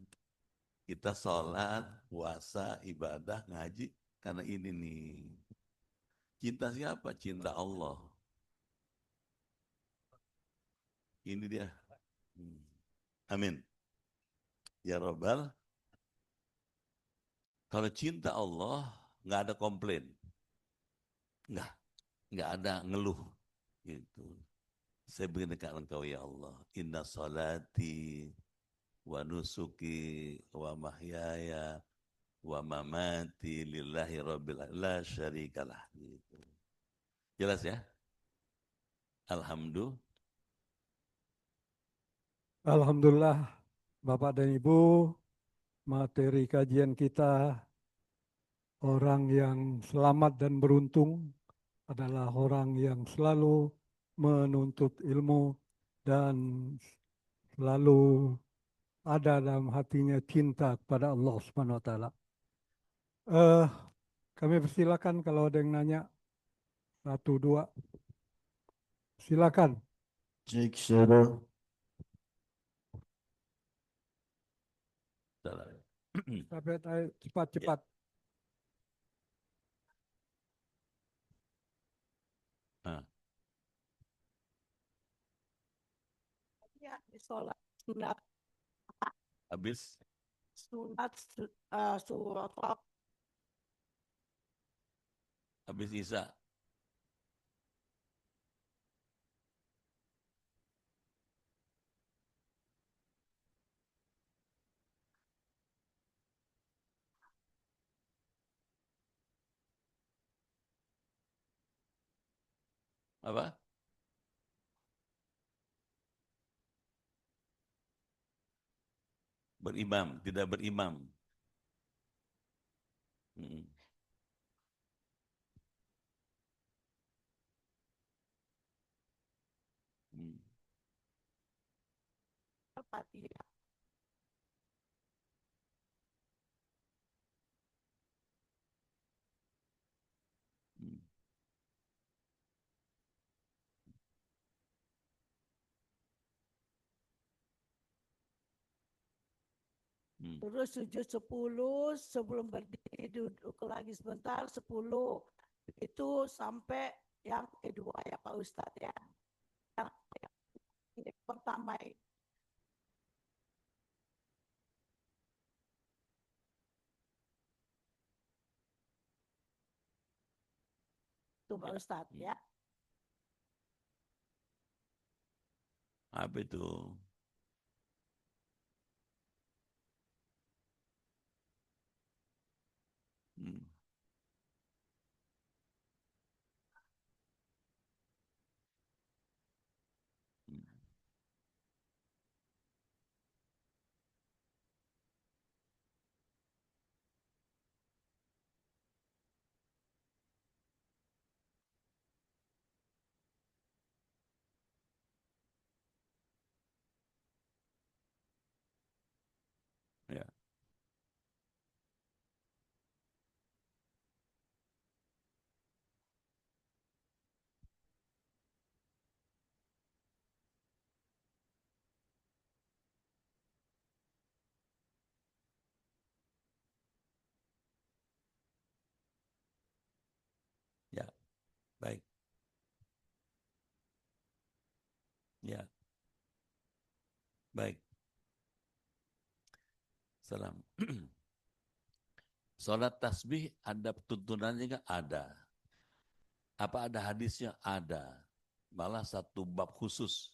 Kita sholat, puasa, ibadah, ngaji. Karena ini nih. Cinta siapa? Cinta Allah. Ini dia. Amin. Ya Rabbal. Kalau cinta Allah, nggak ada komplain. Nggak ada ngeluh. Gitu. Saya begini ke engkau ya Allah. Inna salati wa nusuki wa mahyaya wa mamati lillahi rabbil la syarikalah. Gitu. Jelas ya? Alhamdulillah. Alhamdulillah, Bapak dan Ibu, materi kajian kita, orang yang selamat dan beruntung adalah orang yang selalu menuntut ilmu dan selalu ada dalam hatinya cinta kepada Allah Subhanahu wa taala. Kami persilakan kalau ada yang nanya. Satu, dua. Silakan. Cek suara. Cepat-cepat. Ya, sholat sunat Habis sunat surat habis Isya. Apa? Berimam, tidak berimam. Mm. Mm. Al-Fatihah. Mm. Mm. Terus sujud 10 sebelum berdiri duduk lagi sebentar 10. Itu sampai yang kedua ya Pak Ustadz ya. Yang pertama itu Pak Ustadz ya. Apa itu? Mm. Baik. Ya. Baik. Salam. Salat tasbih ada tuntunannya nggak? Ada. Apa ada hadisnya? Ada. Malah satu bab khusus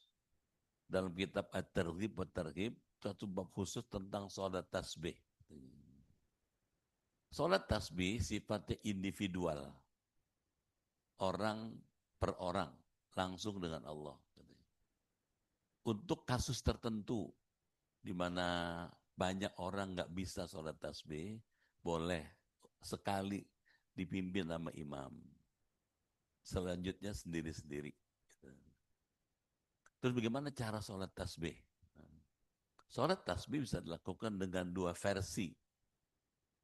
dalam kitab At-Targhib wa Tarhib, satu bab khusus tentang salat tasbih. Salat tasbih sifatnya individual. Orang per orang, langsung dengan Allah. Untuk kasus tertentu, di mana banyak orang nggak bisa sholat tasbih, boleh sekali dipimpin sama imam. Selanjutnya sendiri-sendiri. Terus bagaimana cara sholat tasbih? Sholat tasbih bisa dilakukan dengan dua versi.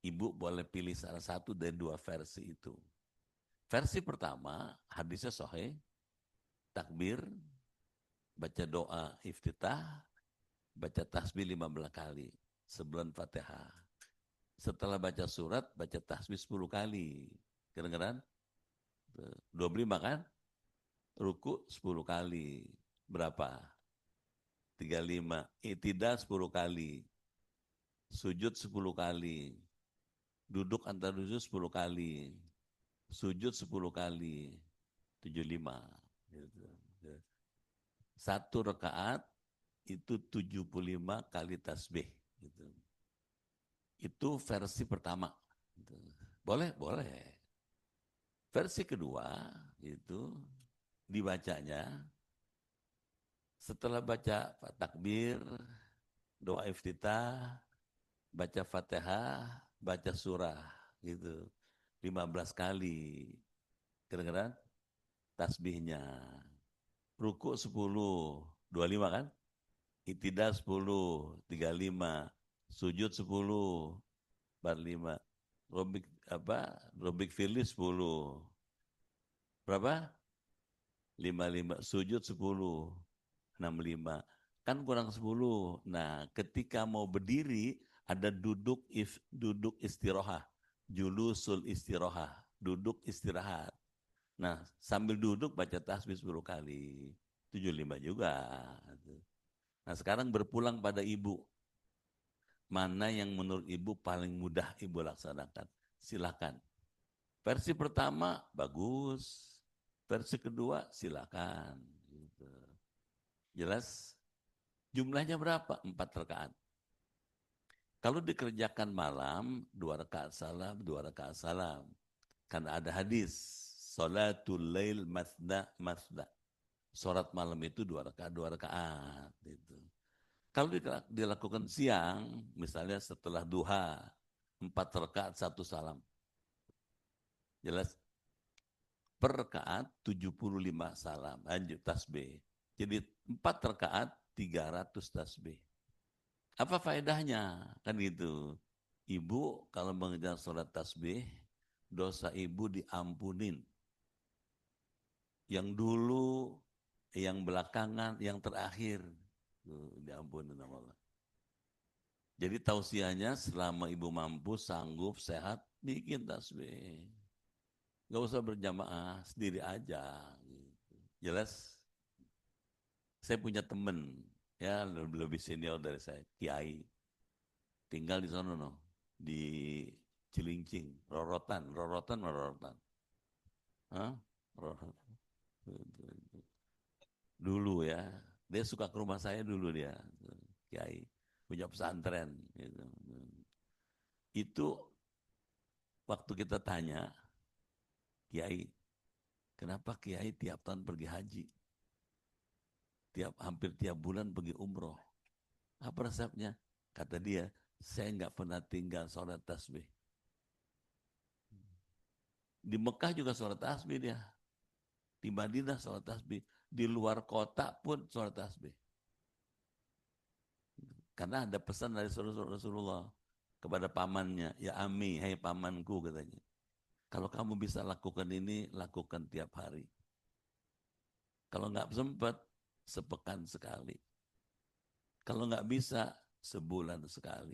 Ibu boleh pilih salah satu dari dua versi itu. Versi pertama, hadisnya sahih, takbir, baca doa iftitah, baca tasbih 15 kali sebelum Fatihah. Setelah baca surat, baca tasbih 10 kali. Kedengeran? 25 kan? Ruku 10 kali. Berapa? 35. I'tidal 10 kali. Sujud 10 kali. Duduk antar sujud 10 kali. Sujud 10 kali. 75. Satu rakaat itu 75 kali tasbih. Itu versi pertama. Boleh? Boleh. Versi kedua itu dibacanya setelah baca takbir, doa iftitah, baca Fatihah, baca surah gitu. 15 kali. Kedengeran? Tasbihnya. Ruku 10, 25 kan? I'tidal 10, 35. Sujud 10, 45. Robik firli 10. Berapa? 55. Sujud 10, 65. Kan kurang 10. Nah, ketika mau berdiri ada duduk istirahat. Julusul istirahat. Duduk istirahat. Nah, sambil duduk baca tasbih 10 kali. 75 juga. Nah, sekarang berpulang pada ibu. Mana yang menurut ibu paling mudah ibu laksanakan? Silakan. Versi pertama bagus. Versi kedua silakan. Gitu. Jelas? Jumlahnya berapa? 4 rakaat. Kalau dikerjakan malam, 2 rakaat salam, 2 rakaat salam. Karena ada hadis, salatul lail masna masna. Salat malam itu 2 rakaat, 2 rakaat. Gitu. Kalau dilakukan siang, misalnya setelah duha, 4 rakaat 1 salam. Jelas? Per rakaat 75 salam. Lanjut tasbih. Jadi 4 rakaat 300 tasbih. Apa faedahnya? Kan gitu. Ibu kalau mengejar sholat tasbih, dosa ibu diampunin. Yang dulu, yang belakangan, yang terakhir. Diampunin sama Allah. Jadi tausiahnya selama ibu mampu, sanggup, sehat, bikin tasbih. Gak usah berjamaah, sendiri aja. Gitu. Jelas? Saya punya teman, ya lebih senior dari saya, Kiai. Tinggal di sana, no, di Cilincing, Rorotan. Hah? Rorotan. Dulu ya, dia suka ke rumah saya dulu dia, Kiai, punya pesantren. Gitu. Itu waktu kita tanya, Kiai, kenapa Kiai tiap tahun pergi haji? Hampir tiap bulan pergi umroh. Apa resepnya? Kata dia, saya nggak pernah tinggal sholat tasbih. Di Mekah juga sholat tasbih dia. Di Madinah sholat tasbih. Di luar kota pun sholat tasbih. Karena ada pesan dari Rasulullah kepada pamannya, ya Ami, hai pamanku katanya. Kalau kamu bisa lakukan ini, lakukan tiap hari. Kalau nggak sempat, sepekan sekali. Kalau nggak bisa, sebulan sekali.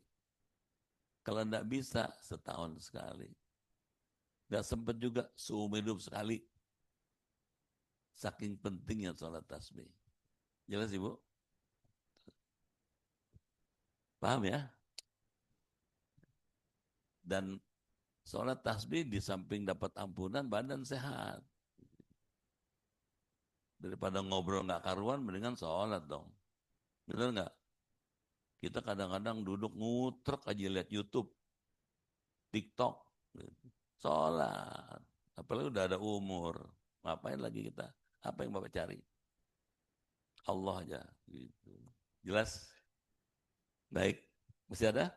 Kalau nggak bisa, setahun sekali. Nggak sempat juga, seumur hidup sekali. Saking pentingnya sholat tasbih. Jelas Ibu? Paham ya? Dan sholat tasbih di samping dapat ampunan, badan sehat. Daripada ngobrol nggak karuan, mendingan sholat dong. Bener nggak? Kita kadang-kadang duduk ngutrek aja lihat YouTube, TikTok, sholat. Apalagi udah ada umur, ngapain lagi kita? Apa yang Bapak cari? Allah aja. Gitu. Jelas? Baik. Masih ada?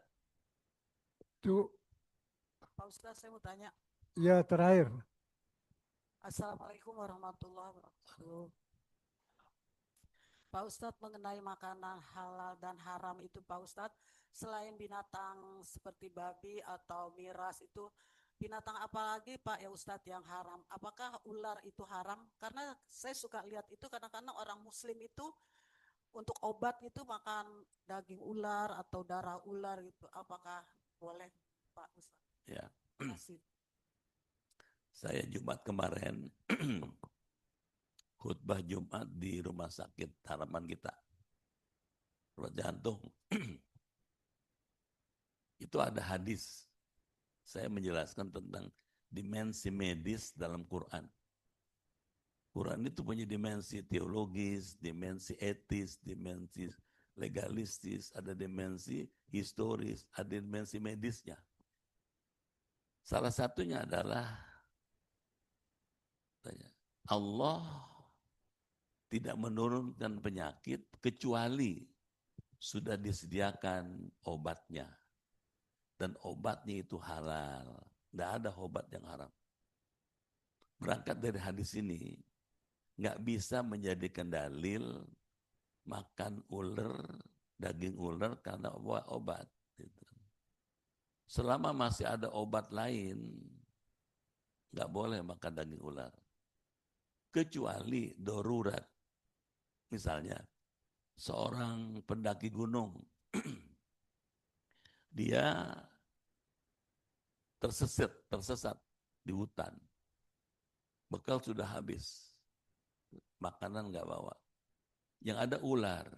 Itu Pak Ustadz, saya mau tanya. ya terakhir. Assalamualaikum warahmatullahi wabarakatuh. Pak Ustadz, mengenai makanan halal dan haram itu Pak Ustadz, selain binatang seperti babi atau miras itu, binatang apa lagi Pak ya Ustadz yang haram? Apakah ular itu haram? Karena saya suka lihat itu kadang-kadang orang muslim itu untuk obat itu makan daging ular atau darah ular gitu. Apakah boleh Pak Ustadz? Ya. Terima kasih. Saya Jumat kemarin khutbah Jumat di rumah sakit harapan kita, rumah jantung. Itu ada hadis. Saya menjelaskan tentang dimensi medis dalam Quran. Quran itu punya dimensi teologis, dimensi etis, dimensi legalistis, ada dimensi historis, ada dimensi medisnya. Salah satunya adalah Allah tidak menurunkan penyakit kecuali sudah disediakan obatnya. Dan obatnya itu halal. Tidak ada obat yang haram. Berangkat dari hadis ini, nggak bisa menjadikan dalil makan ular, daging ular karena obat. Gitu. Selama masih ada obat lain, nggak boleh makan daging ular. Kecuali darurat. Misalnya, seorang pendaki gunung, dia tersesat di hutan. Bekal sudah habis. Makanan nggak bawa. Yang ada ular.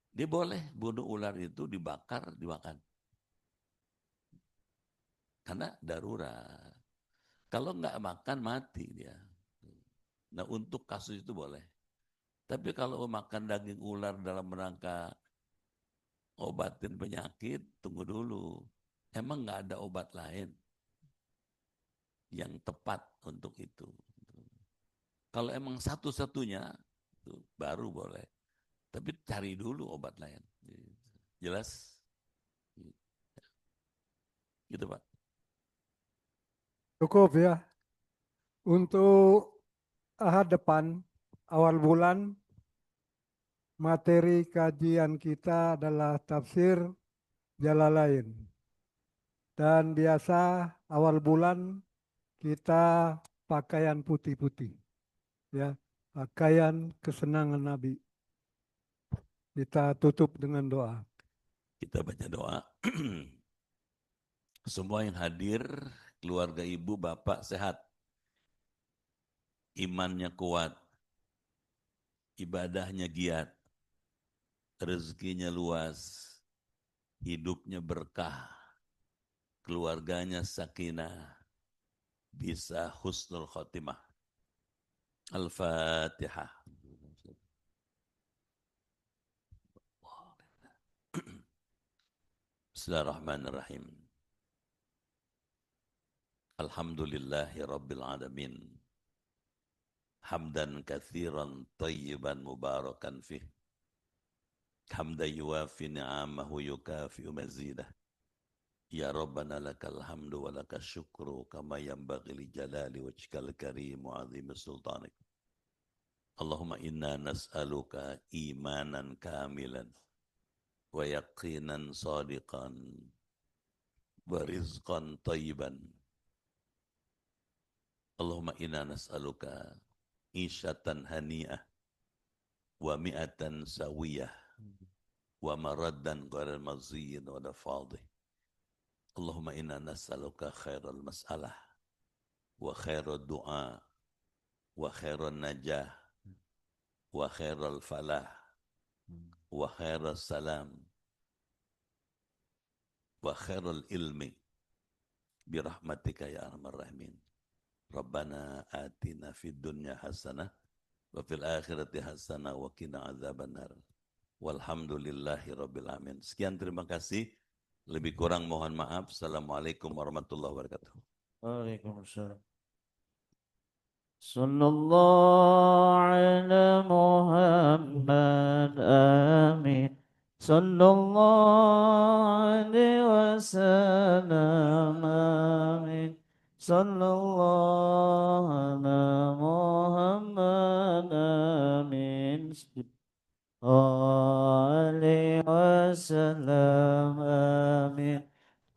Dia boleh bunuh ular itu, dibakar, dimakan. Karena darurat. Kalau nggak makan, mati dia. Nah, untuk kasus itu boleh. Tapi kalau makan daging ular dalam rangka obatin penyakit, tunggu dulu. Emang nggak ada obat lain yang tepat untuk itu. Kalau emang satu-satunya, baru boleh. Tapi cari dulu obat lain. Jelas? Gitu Pak. Cukup ya. Untuk ahad depan, awal bulan, materi kajian kita adalah tafsir Jalalain. Dan biasa awal bulan kita pakaian putih-putih. Ya, pakaian kesenangan Nabi. Kita tutup dengan doa. Kita baca doa. Semua yang hadir, keluarga ibu, bapak sehat. Imannya kuat. Ibadahnya giat. Rezekinya luas. Hidupnya berkah. Keluarganya sakinah. Bisa husnul khotimah. Al-Fatihah. Bismillahirrahmanirrahim. Alhamdulillahi Rabbil Alamin. Hamdan kathiran tayyiban mubarakan fih. Hamdan yuafi ni'amahu yukafi'u mazidah. Ya Rabbana lakal hamdu wa lakal syukru kama yanbaghi li jalali wajhikal karim wa azimi sultanik. Allahumma inna nas'aluka imanan kamilan wa yaqinan sadiqan wa rizqan tayyiban. Allahumma inna nas'aluka isyatan hani'ah wa mi'atan sawiyah wa maraddan ghairil maziyyin wa dafadih. Allahumma inna nas'aluka khairal mas'alah wa khairal du'a wa khairan najah wa khairal falah wa khairas salam wa khairal ilmi birahmatika ya arhamar rahimin. Rabbana atina fid dunya hasanah wa fil akhirati hasanah wa qina adzabannar. Walhamdulillahi rabbil alamin. Sekian, terima kasih. Lebih kurang mohon maaf. Assalamualaikum warahmatullahi wabarakatuh. Waalaikumsalam. Sallallahu ala Muhammad amin. Sallallahu alaihi wasallam amin. Sallallahu ala Muhammad amin. عليه وسلم آمين.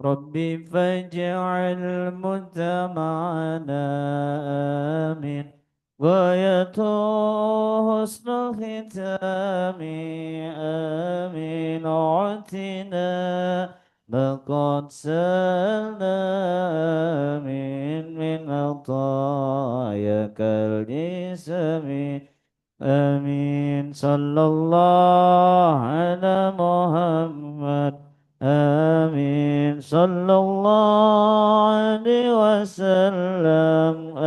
ربي فاجعل مجتمعنا آمين. غاية حسن الختام آمين. أعطنا ما قد سألنا آمين من عطاياك الجسم آمين. صلى الله على محمد آمين. صلى الله عليه وسلم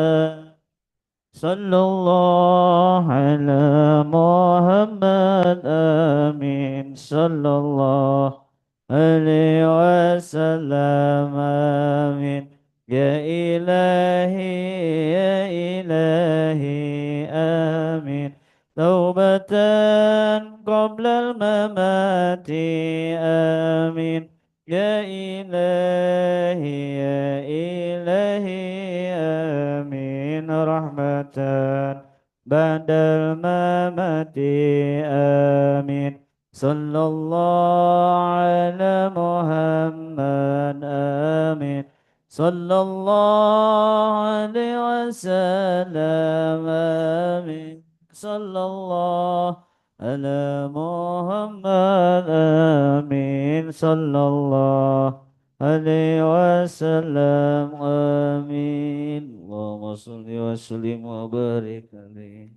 صلى الله على محمد آمين. صلى الله عليه وسلم آمين. يا إلهي يا إلهي آمين. توبة قبل الممات آمين. يا إلهي يا إلهي آمين. رحمة بعد الممات آمين. صلى الله على محمد آمين. صلى الله عليه وسلم آمين. صلى الله على محمد آمين. صلى الله عليه وسلم آمين. اللهم صل وسلم وبارك عليه.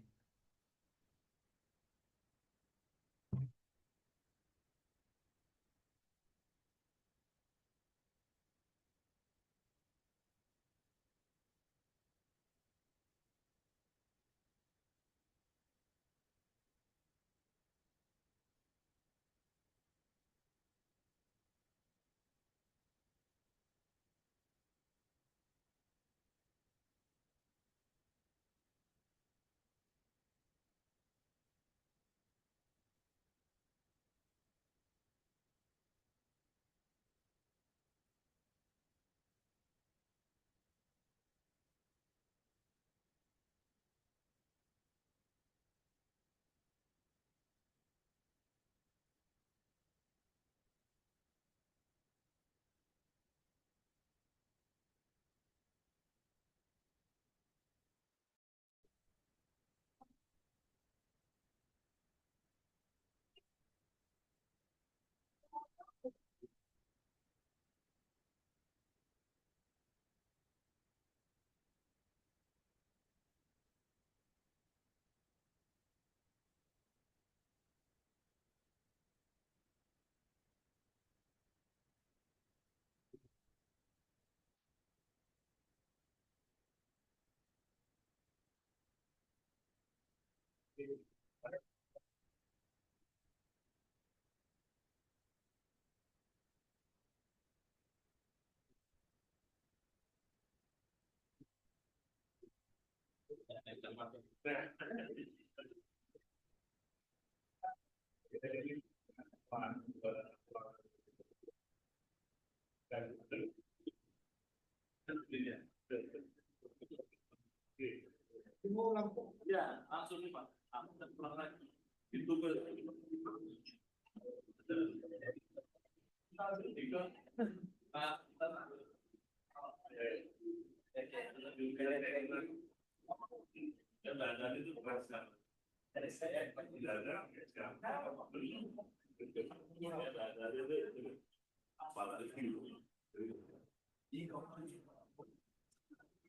Ya, langsung nih Pak. Aku udah pulang lagi. Itu apalagi